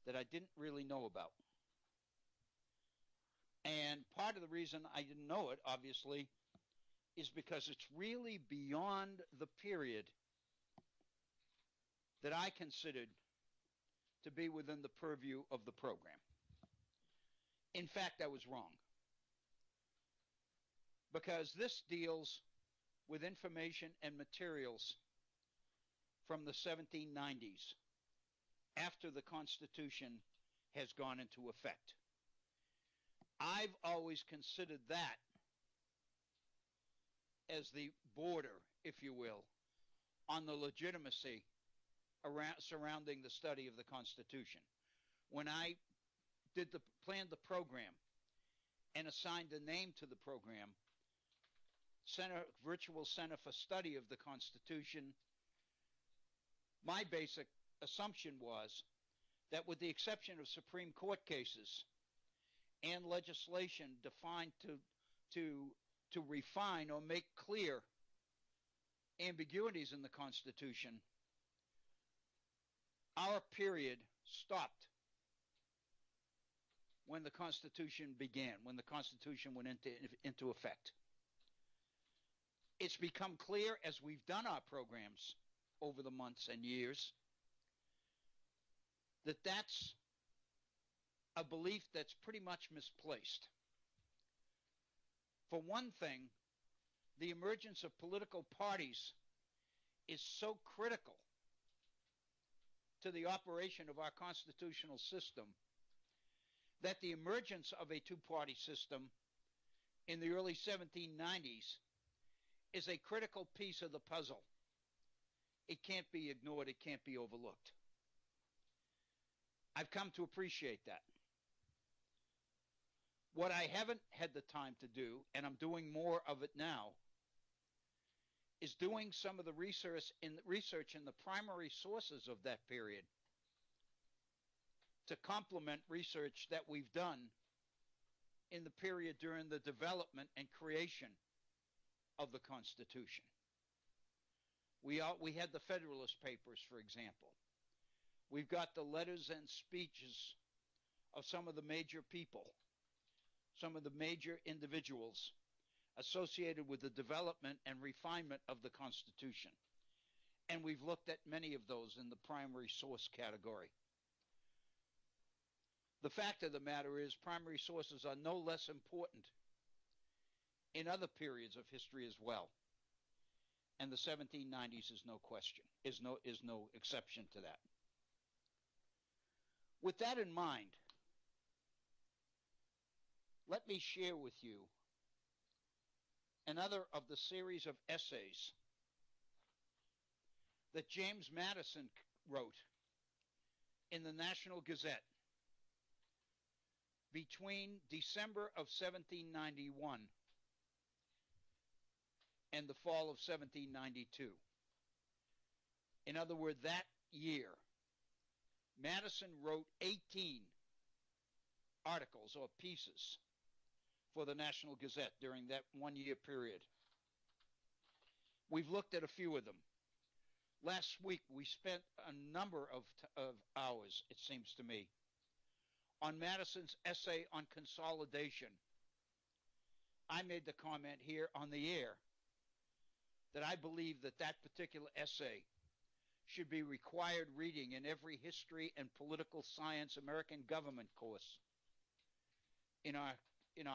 that I didn't really know about. And part of the reason I didn't know it, obviously, is because it's really beyond the period that I considered to be within the purview of the program. In fact, I was wrong. Because this deals with information and materials from the 1790s, after the Constitution has gone into effect. I've always considered that as the border, if you will, on the legitimacy surrounding the study of the Constitution. When I planned the program and assigned a name to the program, Virtual Center for Study of the Constitution, my basic assumption was that, with the exception of Supreme Court cases and legislation defined to refine or make clear ambiguities in the Constitution, our period stopped when the Constitution began, when the Constitution went into effect. It's become clear as we've done our programs over the months and years that that's a belief that's pretty much misplaced. For one thing, the emergence of political parties is so critical to the operation of our constitutional system that the emergence of a two-party system in the early 1790s is a critical piece of the puzzle. It can't be ignored. It can't be overlooked. I've come to appreciate that. What I haven't had the time to do, and I'm doing more of it now, is doing some of the research in the primary sources of that period to complement research that we've done in the period during the development and creation of the Constitution. We had the Federalist Papers, for example. We've got the letters and speeches of some of the major people, some of the major individuals associated with the development and refinement of the Constitution. And we've looked at many of those in the primary source category. The fact of the matter is, primary sources are no less important in other periods of history as well. And the 1790s is no question, is no exception to that. With that in mind, let me share with you another of the series of essays that James Madison wrote in the National Gazette between December of 1791 and the fall of 1792. In other words, that year, Madison wrote 18 articles or pieces for the National Gazette during that one-year period. We've looked at a few of them. Last week, we spent a number of hours, it seems to me, on Madison's essay on consolidation. I made the comment here on the air that I believe that that particular essay should be required reading in every history and political science American government course in our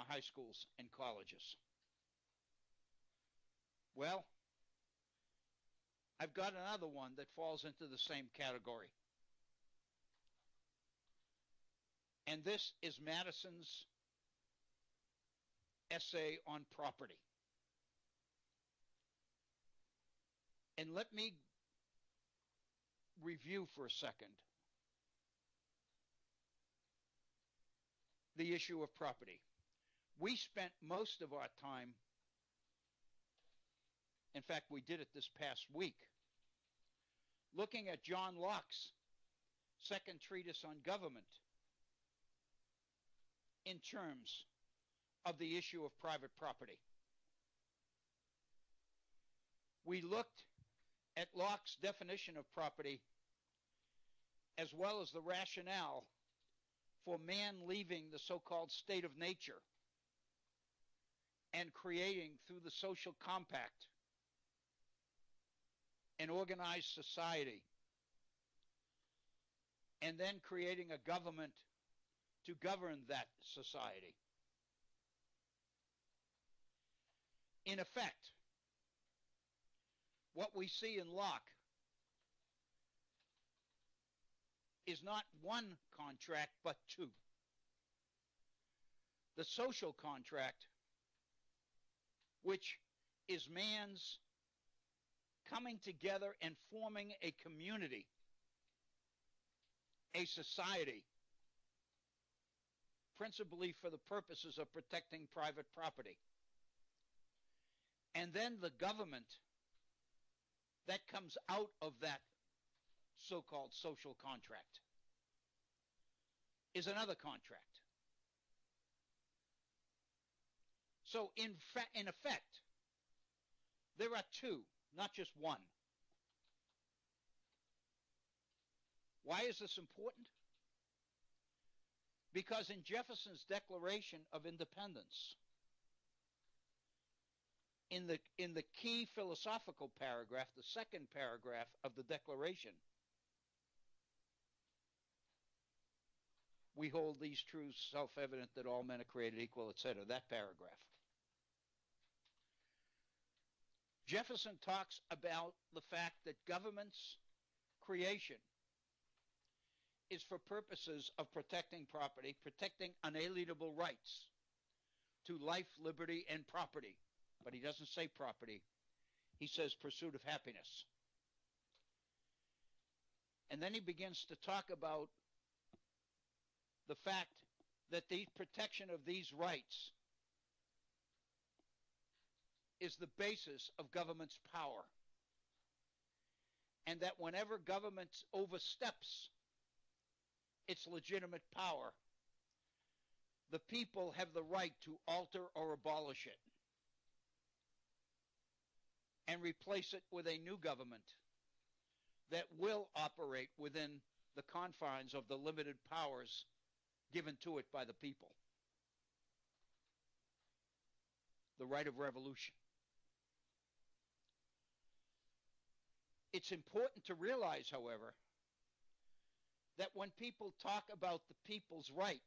high schools and colleges. Well, I've got another one that falls into the same category. And this is Madison's essay on property. And let me review for a second the issue of property. We spent most of our time, in fact, we did it this past week, looking at John Locke's second treatise on government in terms of the issue of private property. We looked at Locke's definition of property as well as the rationale for man leaving the so-called state of nature and creating through the social compact an organized society, and then creating a government to govern that society. In effect, what we see in Locke is not one contract, but two. The social contract, which is man's coming together and forming a community, a society, principally for the purposes of protecting private property. And then the government that comes out of that so-called social contract is another contract. So in effect, there are two, not just one. Why is this important? Because in Jefferson's Declaration of Independence, in the key philosophical paragraph, the second paragraph of the Declaration, we hold these truths self-evident that all men are created equal, etc., that paragraph. Jefferson talks about the fact that government's creation is for purposes of protecting property, protecting unalienable rights to life, liberty, and property. But he doesn't say property. He says pursuit of happiness. And then he begins to talk about the fact that the protection of these rights is the basis of government's power. And that whenever government oversteps its legitimate power, the people have the right to alter or abolish it and replace it with a new government that will operate within the confines of the limited powers given to it by the people. The right of revolution. It's important to realize, however, that when people talk about the people's right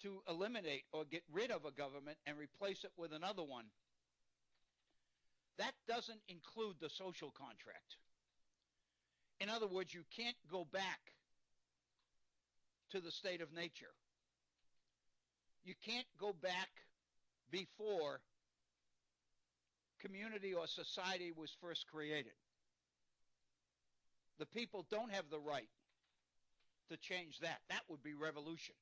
to eliminate or get rid of a government and replace it with another one, that doesn't include the social contract. In other words, you can't go back to the state of nature. You can't go back before community or society was first created. The people don't have the right to change that. That would be revolution.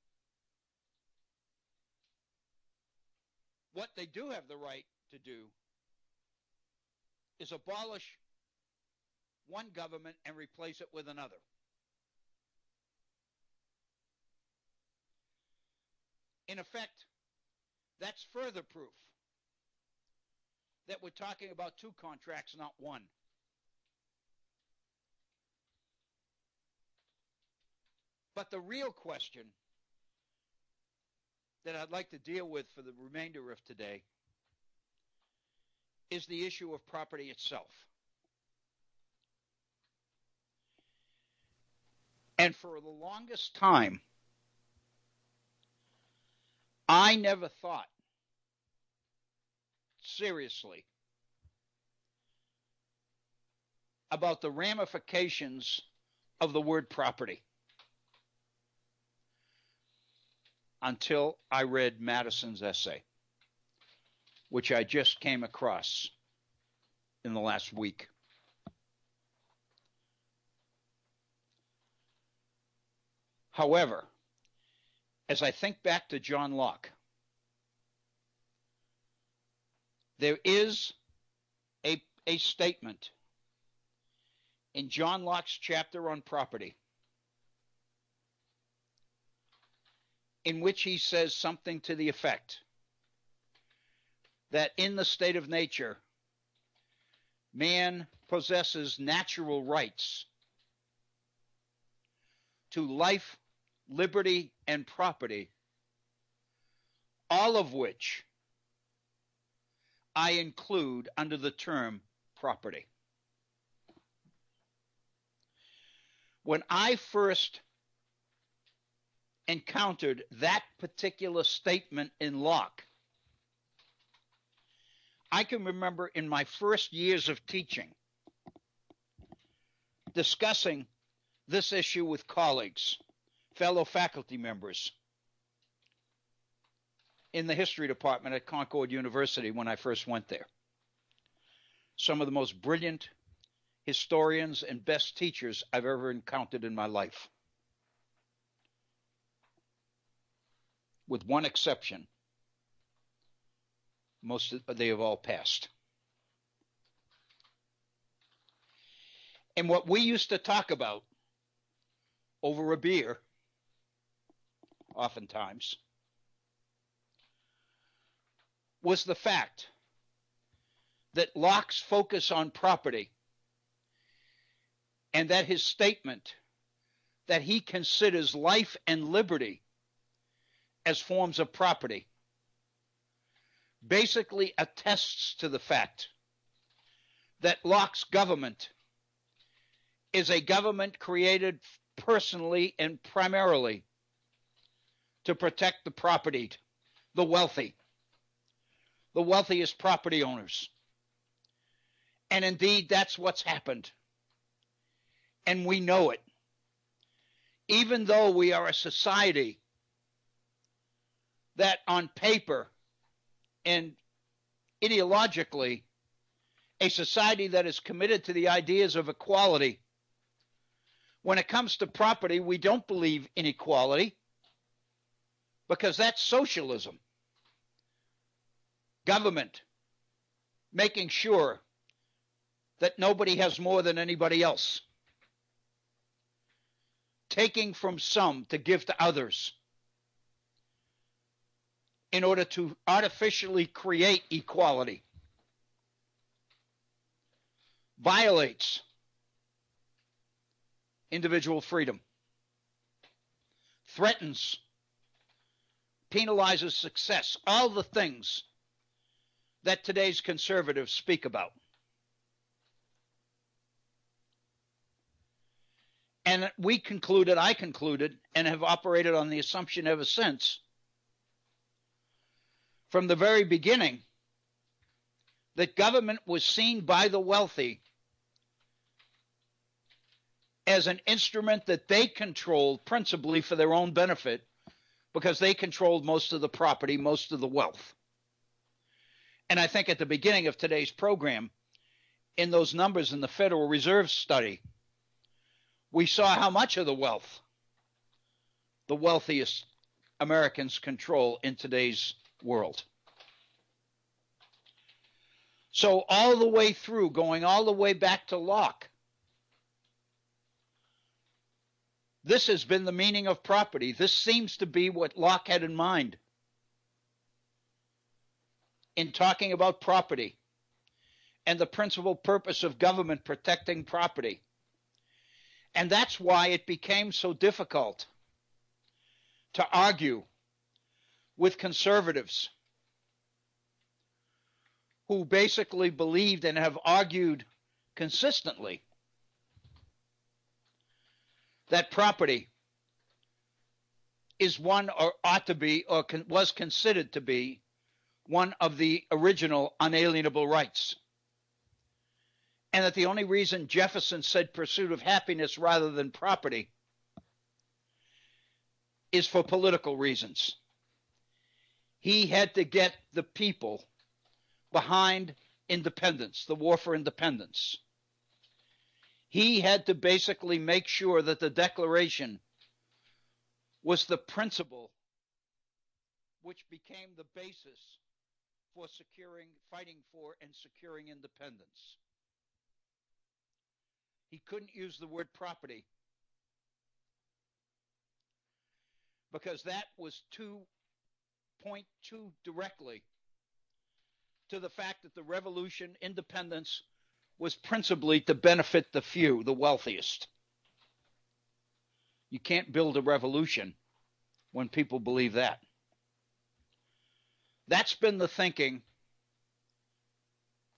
What they do have the right to do is abolish one government and replace it with another. In effect, that's further proof that we're talking about two contracts, not one. But the real question that I'd like to deal with for the remainder of today is the issue of property itself. And for the longest time, I never thought seriously about the ramifications of the word property until I read Madison's essay, which I just came across in the last week. However, as I think back to John Locke, there is a statement in John Locke's chapter on property in which he says something to the effect that in the state of nature, man possesses natural rights to life, liberty, and property, all of which I include under the term property. When I first encountered that particular statement in Locke, I can remember in my first years of teaching discussing this issue with colleagues, fellow faculty members in the history department at Concord University when I first went there. Some of the most brilliant historians and best teachers I've ever encountered in my life. With one exception, they have all passed. And what we used to talk about over a beer, oftentimes, was the fact that Locke's focus on property and that his statement that he considers life and liberty as forms of property basically attests to the fact that Locke's government is a government created personally and primarily to protect the property, the wealthy, the wealthiest property owners. And indeed, that's what's happened. And we know it. Even though we are a society that on paper and ideologically, a society that is committed to the ideas of equality, when it comes to property, we don't believe in equality because that's socialism. Government making sure that nobody has more than anybody else. Taking from some to give to others in order to artificially create equality. Violates individual freedom. Threatens, penalizes success. All the things that today's conservatives speak about. And I concluded, and have operated on the assumption ever since, from the very beginning, that government was seen by the wealthy as an instrument that they controlled principally for their own benefit, because they controlled most of the property, most of the wealth. And I think at the beginning of today's program, in those numbers in the Federal Reserve study, we saw how much of the wealth the wealthiest Americans control in today's world. So all the way through, going all the way back to Locke, this has been the meaning of property. This seems to be what Locke had in mind in talking about property and the principal purpose of government protecting property. And that's why it became so difficult to argue with conservatives who basically believed and have argued consistently that property is one, or ought to be, or was considered to be, one of the original unalienable rights. And that the only reason Jefferson said pursuit of happiness rather than property is for political reasons. He had to get the people behind independence, the war for independence. He had to basically make sure that the Declaration was the principle which became the basis for fighting for and securing independence. He couldn't use the word property because that was point too directly to the fact that the revolution, independence, was principally to benefit the few, the wealthiest. You can't build a revolution when people believe that. That's been the thinking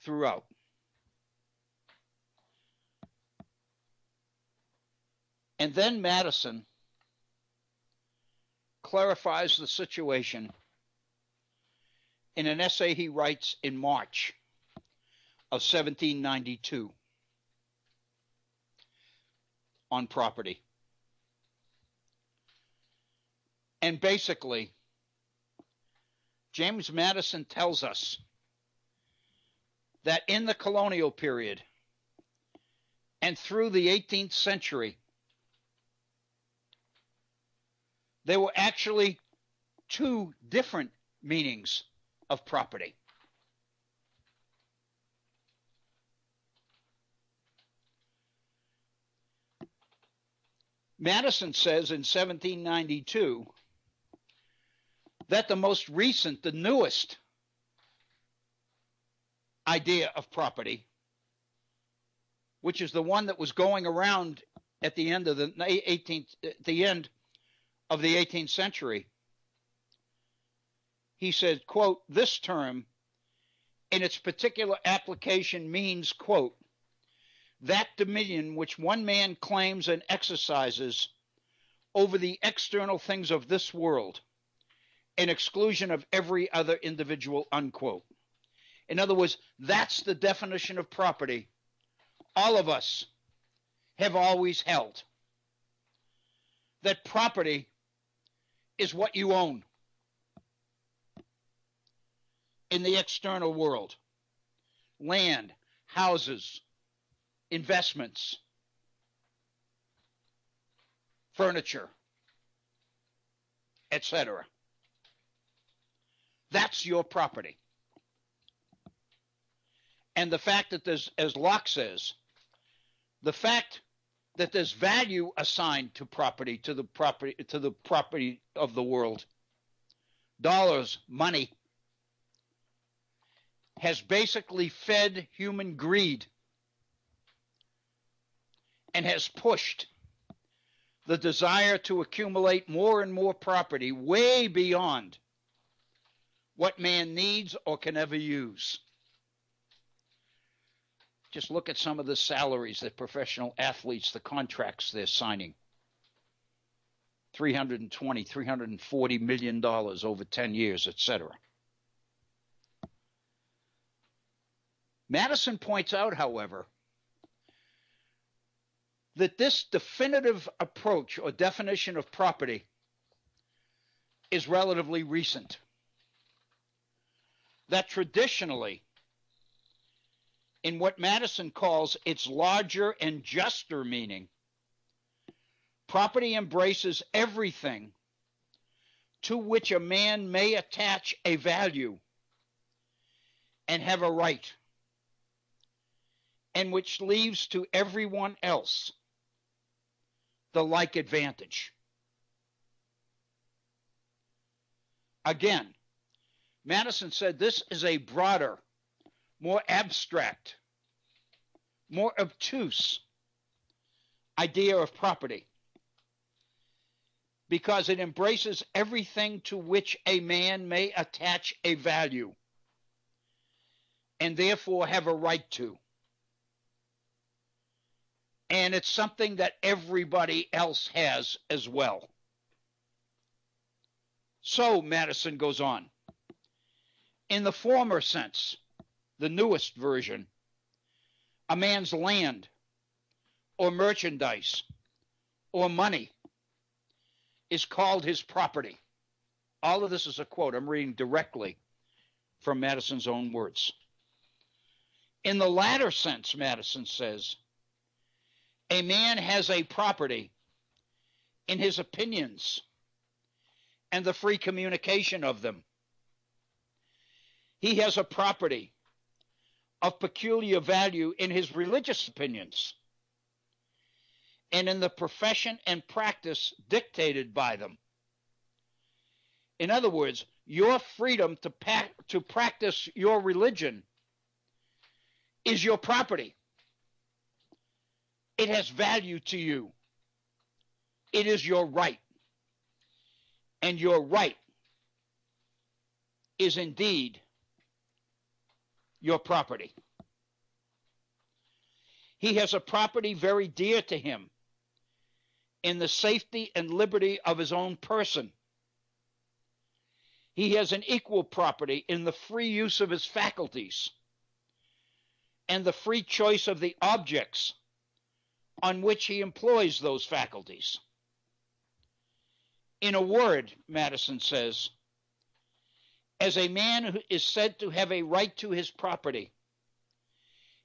throughout. And then Madison clarifies the situation in an essay he writes in March of 1792 on property. And basically, James Madison tells us that in the colonial period and through the 18th century, there were actually two different meanings of property. Madison says in 1792 that the most recent, the newest idea of property, which is the one that was going around at the end of the 18th century, he said, quote, this term in its particular application means, quote, that dominion which one man claims and exercises over the external things of this world in exclusion of every other individual, unquote. In other words, that's the definition of property all of us have always held. That property is what you own in the external world. Land, houses, investments, furniture, etc. That's your property. And the fact that there's, as Locke says, the fact that there's value assigned to property, to the property of the world, dollars, money, has basically fed human greed and has pushed the desire to accumulate more and more property way beyond what man needs or can ever use. Just look at some of the salaries that professional athletes, the contracts they're signing. $320, $340 million over 10 years, etc. Madison points out, however, that this definitive approach or definition of property is relatively recent. That traditionally, in what Madison calls its larger and juster meaning, property embraces everything to which a man may attach a value and have a right, and which leaves to everyone else the like advantage. Again, Madison said this is a broader, more abstract, more obtuse idea of property because it embraces everything to which a man may attach a value and therefore have a right to. And it's something that everybody else has as well. So, Madison goes on, in the former sense, the newest version, a man's land or merchandise or money is called his property. All of this is a quote. I'm reading directly from Madison's own words. In the latter sense, Madison says, a man has a property in his opinions and the free communication of them. He has a property of peculiar value in his religious opinions and in the profession and practice dictated by them. In other words, your freedom to practice your religion is your property. It has value to you. It is your right. And your right is indeed your property. He has a property very dear to him in the safety and liberty of his own person. He has an equal property in the free use of his faculties and the free choice of the objects on which he employs those faculties. In a word, Madison says, as a man who is said to have a right to his property,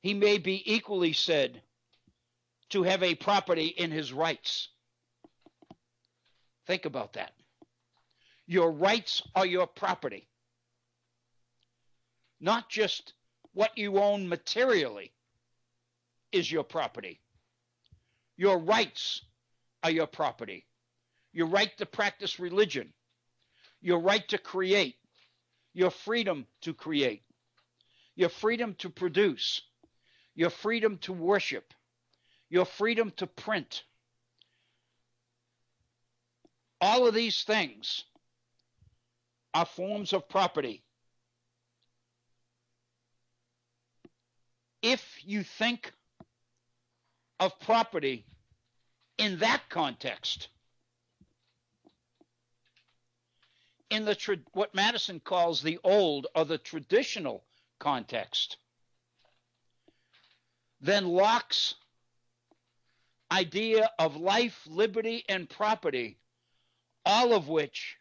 he may be equally said to have a property in his rights. Think about that. Your rights are your property. Not just what you own materially is your property. Your rights are your property. Your right to practice religion, your right to create, your freedom to create, your freedom to produce, your freedom to worship, your freedom to print. All of these things are forms of property. If you think of property in that context, in the what Madison calls the old or the traditional context, then Locke's idea of life, liberty, and property, all of which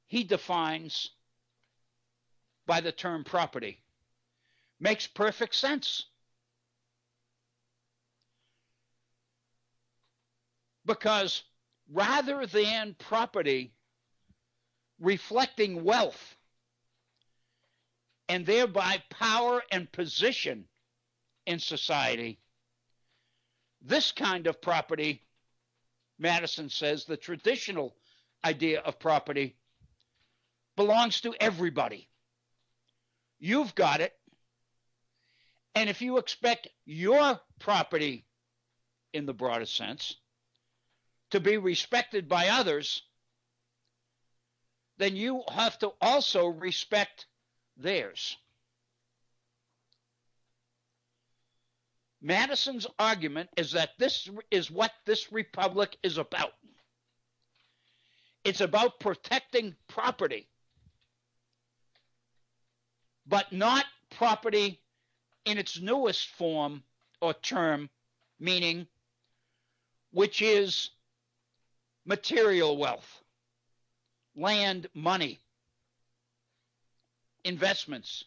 he defines by the term property, makes perfect sense. Because rather than property reflecting wealth and thereby power and position in society, this kind of property, Madison says, the traditional idea of property, belongs to everybody. You've got it. And if you expect your property, in the broadest sense, to be respected by others, then you have to also respect theirs. Madison's argument is that this is what this republic is about. It's about protecting property, but not property in its newest form or term, meaning, which is material wealth, land, money, investments.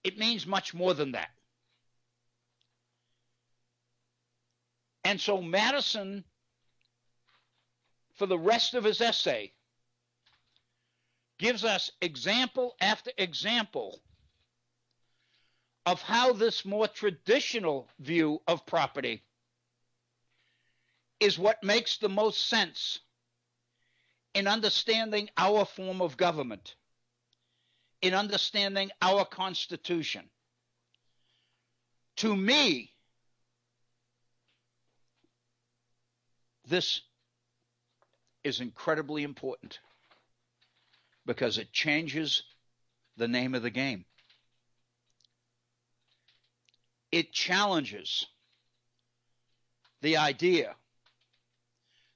It means much more than that. And so Madison, for the rest of his essay, gives us example after example of how this more traditional view of property is what makes the most sense in understanding our form of government, in understanding our Constitution. To me, this is incredibly important because it changes the name of the game. It challenges the idea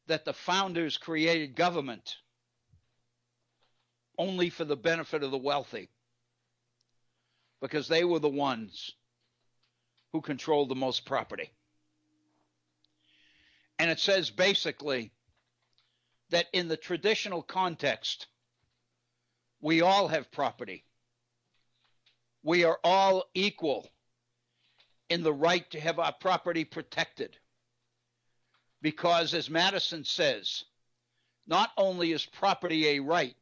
that the founders created government only for the benefit of the wealthy, because they were the ones who controlled the most property. And it says basically that in the traditional context, we all have property. We are all equal in the right to have our property protected. Because, as Madison says, not only is property a right,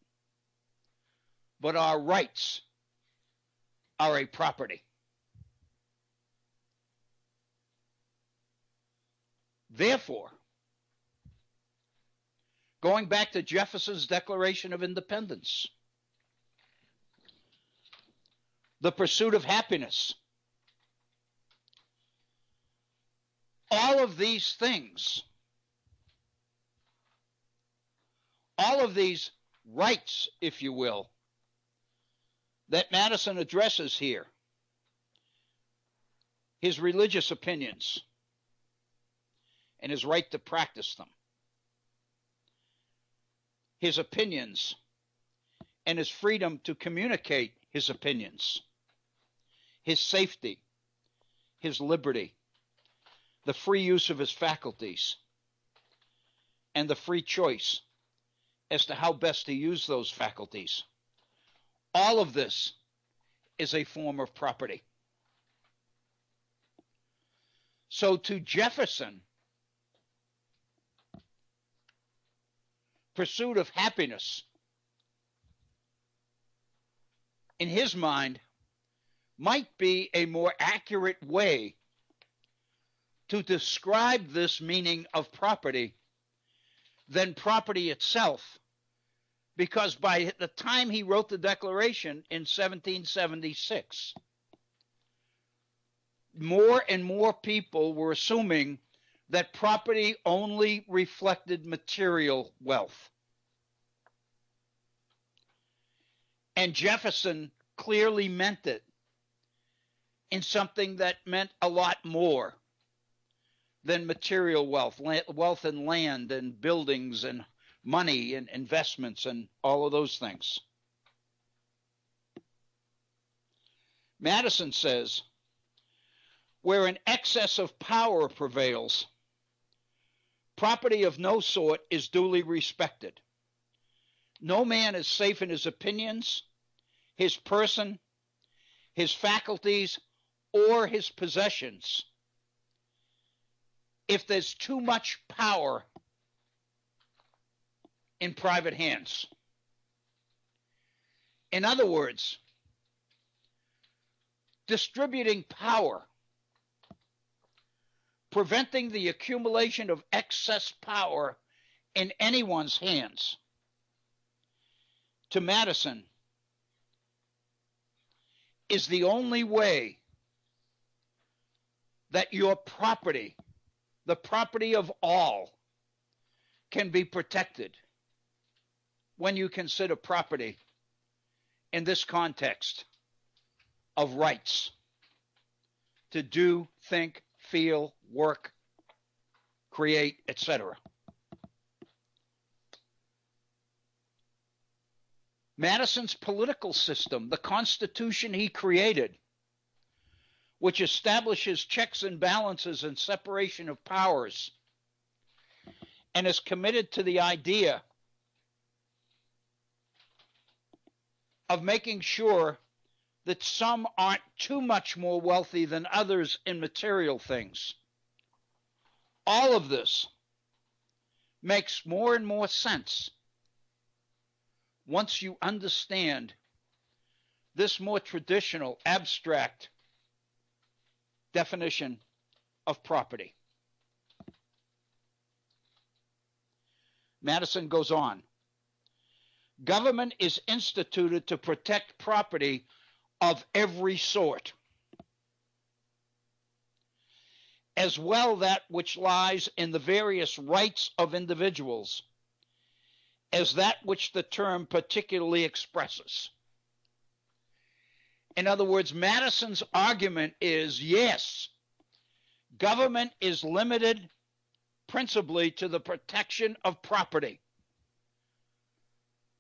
but our rights are a property. Therefore, going back to Jefferson's Declaration of Independence, the pursuit of happiness, all of these things, all of these rights, if you will, that Madison addresses here, his religious opinions and his right to practice them, his opinions and his freedom to communicate his opinions, his safety, his liberty, the free use of his faculties, and the free choice as to how best to use those faculties. All of this is a form of property. So to Jefferson, pursuit of happiness, in his mind, might be a more accurate way to describe this meaning of property than property itself, because by the time he wrote the Declaration in 1776, more and more people were assuming that property only reflected material wealth. And Jefferson clearly meant it in something that meant a lot more than material wealth, wealth in land and buildings and money and investments and all of those things. Madison says, where an excess of power prevails, property of no sort is duly respected. No man is safe in his opinions, his person, his faculties, or his possessions if there's too much power in private hands. In other words, distributing power, preventing the accumulation of excess power in anyone's hands, to Madison, is the only way that your property, the property of all, can be protected when you consider property in this context of rights to do, think, feel, work, create, etc. Madison's political system, the Constitution he created, which establishes checks and balances and separation of powers, and is committed to the idea of making sure that some aren't too much more wealthy than others in material things. All of this makes more and more sense once you understand this more traditional, abstract definition of property. Madison goes on. Government is instituted to protect property of every sort, as well that which lies in the various rights of individuals, as that which the term particularly expresses. In other words, Madison's argument is, yes, government is limited principally to the protection of property,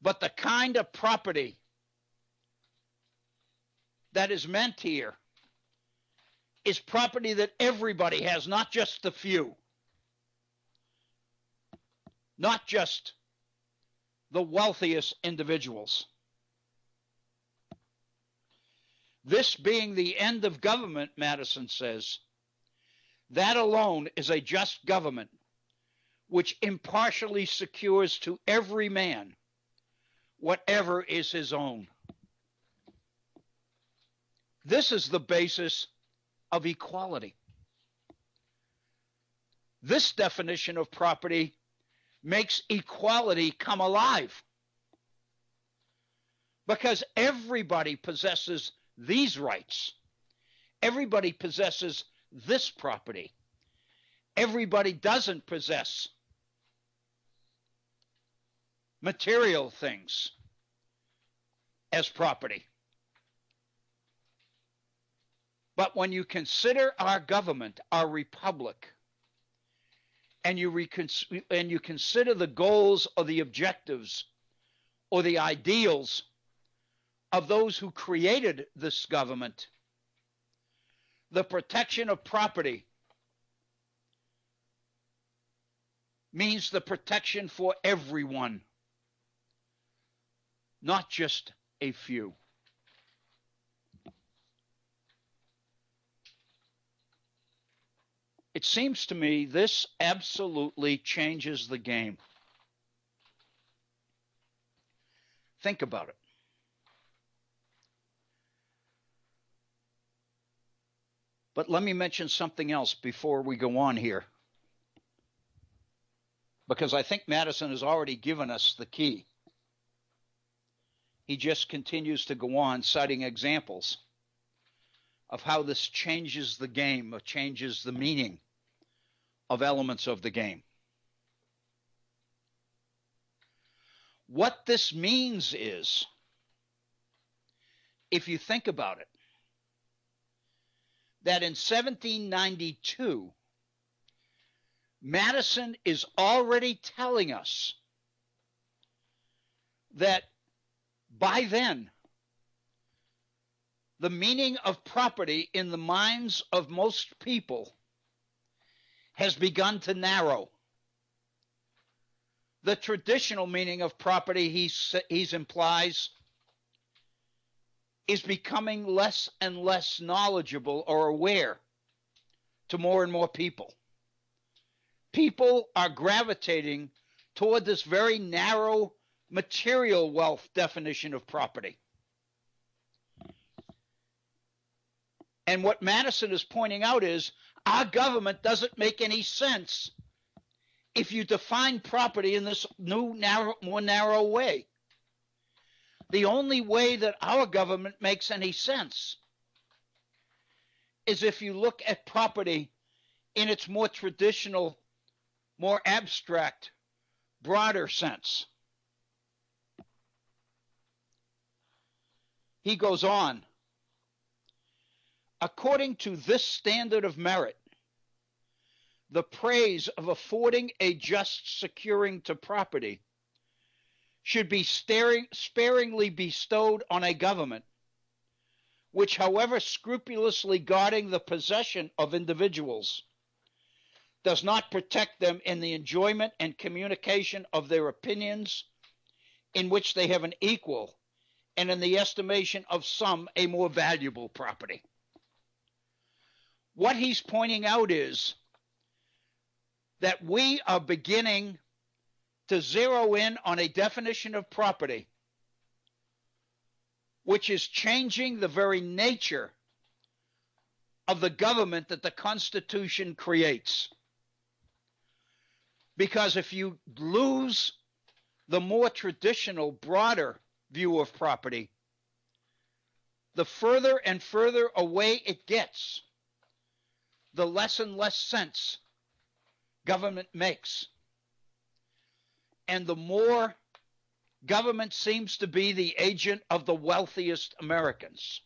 but the kind of property that is meant here is property that everybody has, not just the few, not just the wealthiest individuals. This being the end of government, Madison says, that alone is a just government which impartially secures to every man whatever is his own. This is the basis of equality. This definition of property makes equality come alive, because everybody possesses these rights. Everybody possesses this property. Everybody doesn't possess material things as property. But when you consider our government, our republic, and you consider the goals or the objectives or the ideals of those who created this government, the protection of property means the protection for everyone, not just a few. It seems to me this absolutely changes the game. Think about it. But let me mention something else before we go on here, because I think Madison has already given us the key. He just continues to go on citing examples of how this changes the game, or changes the meaning of elements of the game. What this means is, if you think about it, that in 1792, Madison is already telling us that by then, the meaning of property in the minds of most people has begun to narrow. The traditional meaning of property, he implies, is becoming less and less knowledgeable or aware to more and more people. People are gravitating toward this very narrow material wealth definition of property. And what Madison is pointing out is our government doesn't make any sense if you define property in this new, more narrow way. The only way that our government makes any sense is if you look at property in its more traditional, more abstract, broader sense. He goes on. According to this standard of merit, the praise of affording a just securing to property should be sparingly bestowed on a government which, however scrupulously guarding the possession of individuals, does not protect them in the enjoyment and communication of their opinions, in which they have an equal, and in the estimation of some, a more valuable property. What he's pointing out is that we are beginning to zero in on a definition of property which is changing the very nature of the government that the Constitution creates. Because if you lose the more traditional, broader view of property, the further and further away it gets, the less and less sense government makes. And the more government seems to be the agent of the wealthiest Americans.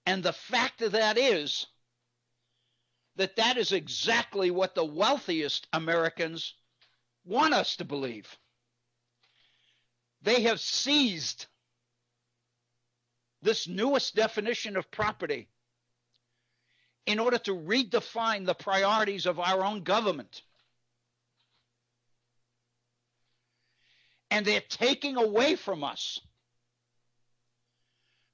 And the fact of that is that is exactly what the wealthiest Americans want us to believe. They have seized this newest definition of property in order to redefine the priorities of our own government. And they're taking away from us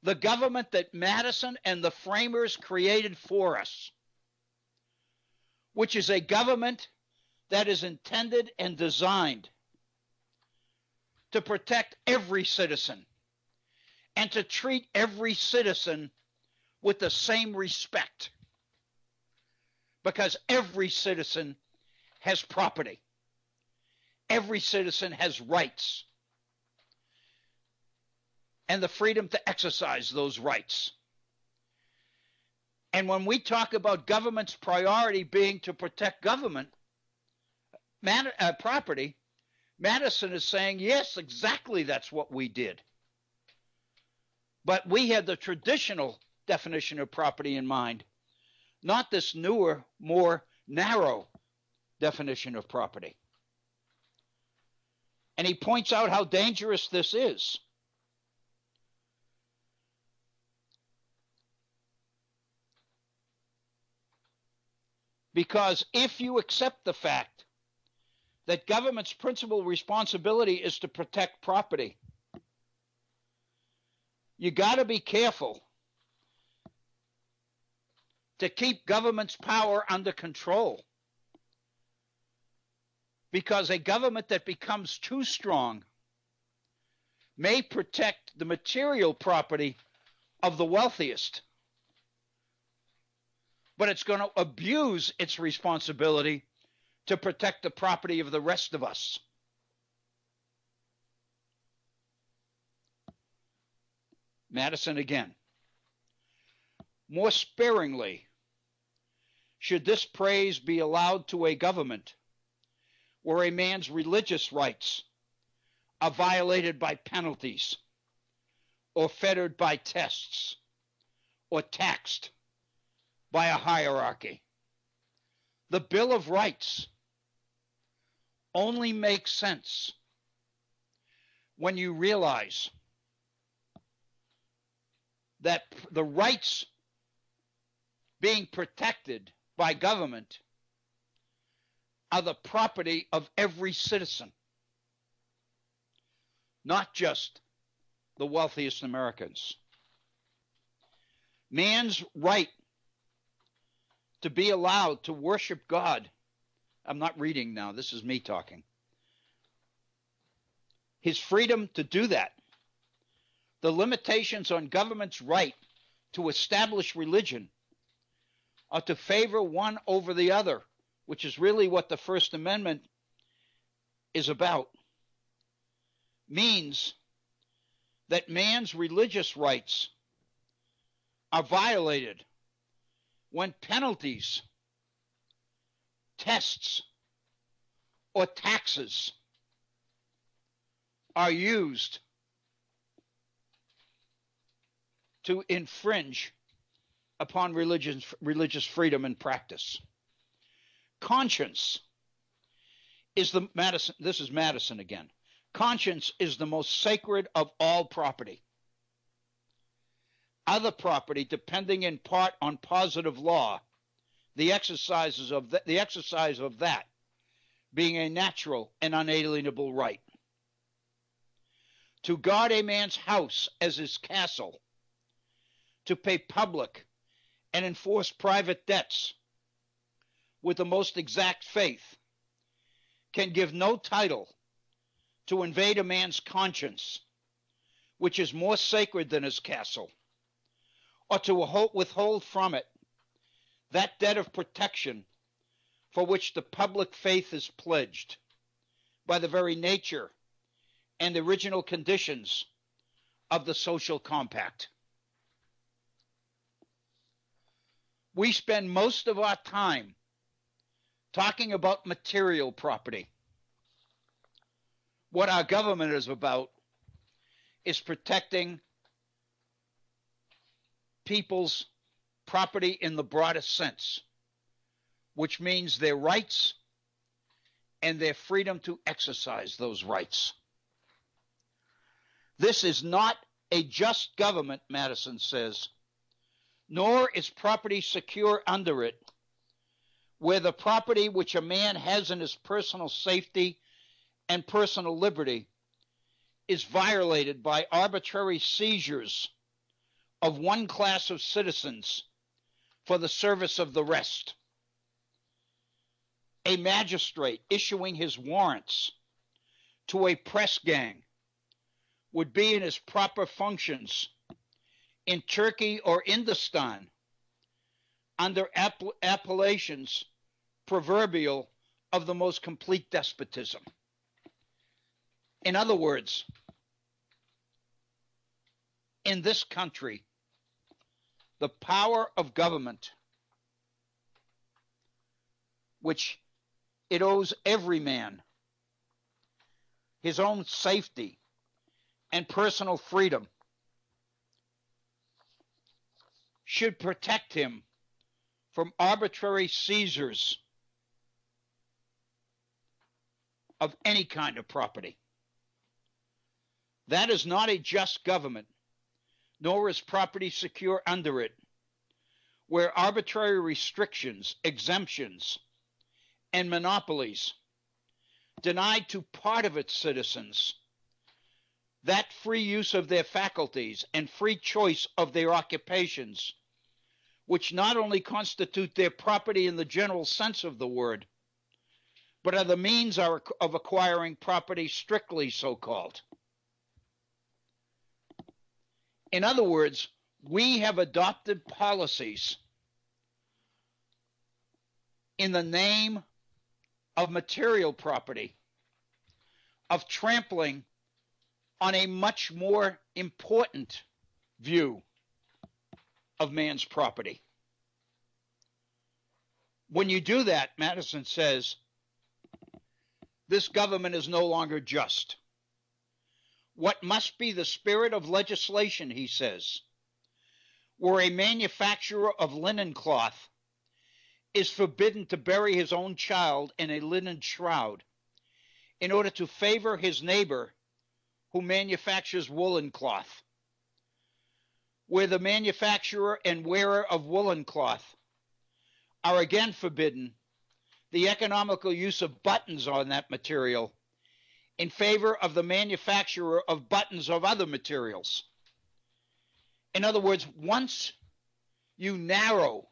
the government that Madison and the framers created for us, which is a government that is intended and designed to protect every citizen and to treat every citizen with the same respect, because every citizen has property. Every citizen has rights and the freedom to exercise those rights. And when we talk about government's priority being to protect property, Madison is saying, yes, exactly that's what we did. But we had the traditional definition of property in mind, not this newer, more narrow definition of property. And he points out how dangerous this is. Because if you accept the fact that government's principal responsibility is to protect property, you got to be careful to keep government's power under control. Because a government that becomes too strong may protect the material property of the wealthiest, but it's going to abuse its responsibility to protect the property of the rest of us. Madison again. More sparingly should this praise be allowed to a government where a man's religious rights are violated by penalties, or fettered by tests, or taxed by a hierarchy. The Bill of Rights only makes sense when you realize that the rights being protected by government are the property of every citizen, not just the wealthiest Americans. Man's right to be allowed to worship God. I'm not reading now, this is me talking. His freedom to do that. The limitations on government's right to establish religion are to favor one over the other, which is really what the First Amendment is about, means that man's religious rights are violated when penalties, tests, or taxes are used to infringe upon religious freedom and practice. Conscience this is Madison again. Conscience is the most sacred of all property. Other property, depending in part on positive law, the exercise of that being a natural and unalienable right. To guard a man's house as his castle, to pay public and enforce private debts with the most exact faith, can give no title to invade a man's conscience, which is more sacred than his castle, or to withhold from it that debt of protection for which the public faith is pledged by the very nature and original conditions of the social compact. We spend most of our time talking about material property. What our government is about is protecting people's property in the broadest sense, which means their rights and their freedom to exercise those rights. This is not a just government, Madison says, nor is property secure under it, where the property which a man has in his personal safety and personal liberty is violated by arbitrary seizures of one class of citizens for the service of the rest. A magistrate issuing his warrants to a press gang would be in his proper functions in Turkey or Hindustan under appellations proverbial of the most complete despotism. In other words, in this country, the power of government, which it owes every man his own safety and personal freedom, should protect him from arbitrary seizures of any kind of property. That is not a just government, nor is property secure under it, where arbitrary restrictions, exemptions, and monopolies denied to part of its citizens that free use of their faculties and free choice of their occupations, which not only constitute their property in the general sense of the word, but are the means of acquiring property strictly so-called. In other words, we have adopted policies in the name of material property, of trampling on a much more important view of man's property. When you do that, Madison says, this government is no longer just. What must be the spirit of legislation, he says, where a manufacturer of linen cloth is forbidden to bury his own child in a linen shroud in order to favor his neighbor who manufactures woolen cloth, where the manufacturer and wearer of woolen cloth are again forbidden the economical use of buttons on that material in favor of the manufacturer of buttons of other materials. In other words, once you narrow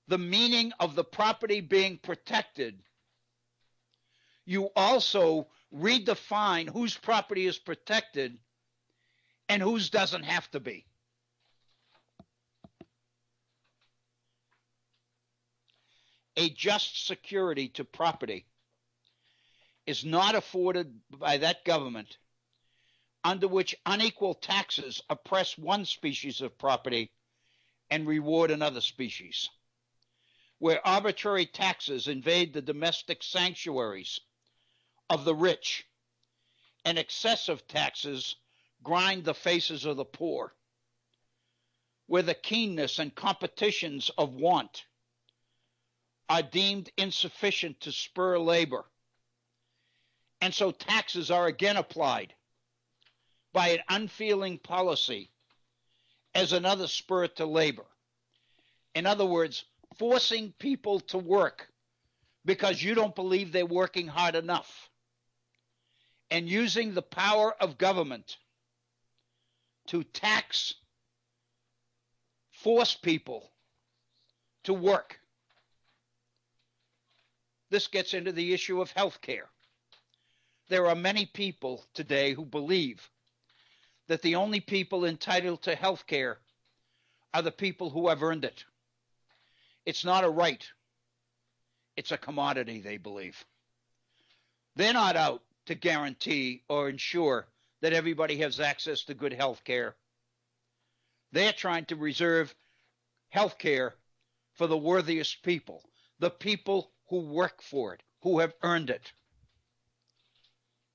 the meaning of the property being protected, you also redefine whose property is protected and whose doesn't have to be. A just security to property is not afforded by that government under which unequal taxes oppress one species of property and reward another species, where arbitrary taxes invade the domestic sanctuaries of the rich and excessive taxes grind the faces of the poor, where the keenness and competitions of want are deemed insufficient to spur labor. And so taxes are again applied by an unfeeling policy as another spur to labor. In other words, forcing people to work because you don't believe they're working hard enough, and using the power of government to tax, force people to work. This gets into the issue of health care. There are many people today who believe that the only people entitled to health care are the people who have earned it. It's not a right. It's a commodity, they believe. They're not out to guarantee or ensure that everybody has access to good health care. They're trying to reserve health care for the worthiest people, the people who work for it, who have earned it.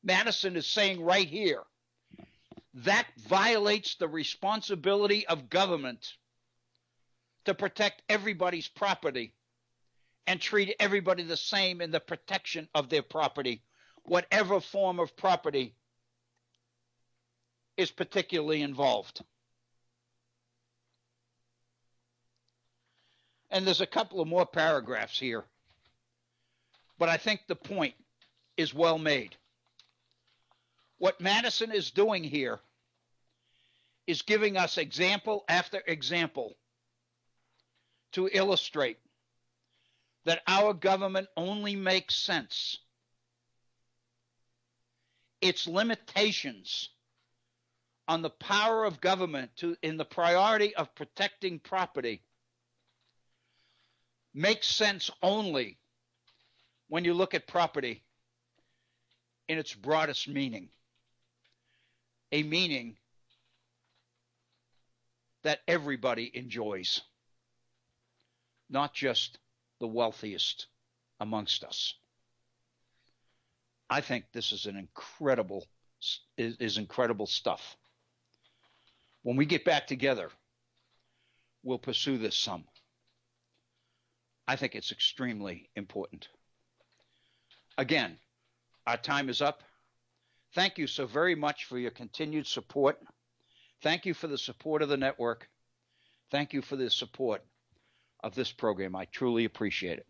Madison is saying right here, that violates the responsibility of government to protect everybody's property and treat everybody the same in the protection of their property, whatever form of property is particularly involved. And there's a couple of more paragraphs here, but I think the point is well made. What Madison is doing here is giving us example after example to illustrate that our government only makes sense. Its limitations on the power of government in the priority of protecting property makes sense only when you look at property in its broadest meaning, a meaning that everybody enjoys, not just the wealthiest amongst us. I think this is incredible stuff. When we get back together, we'll pursue this some. I think it's extremely important. Again, our time is up. Thank you so very much for your continued support. Thank you for the support of the network. Thank you for the support of this program. I truly appreciate it.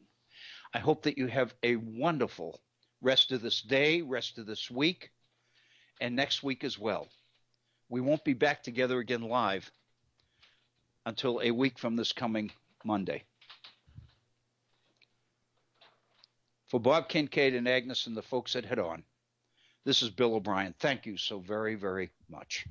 I hope that you have a wonderful rest of this day, rest of this week, and next week as well. We won't be back together again live until a week from this coming Monday. For Bob Kincaid and Agnes and the folks at Head On, this is Bill Obrien. Thank you so very, very much.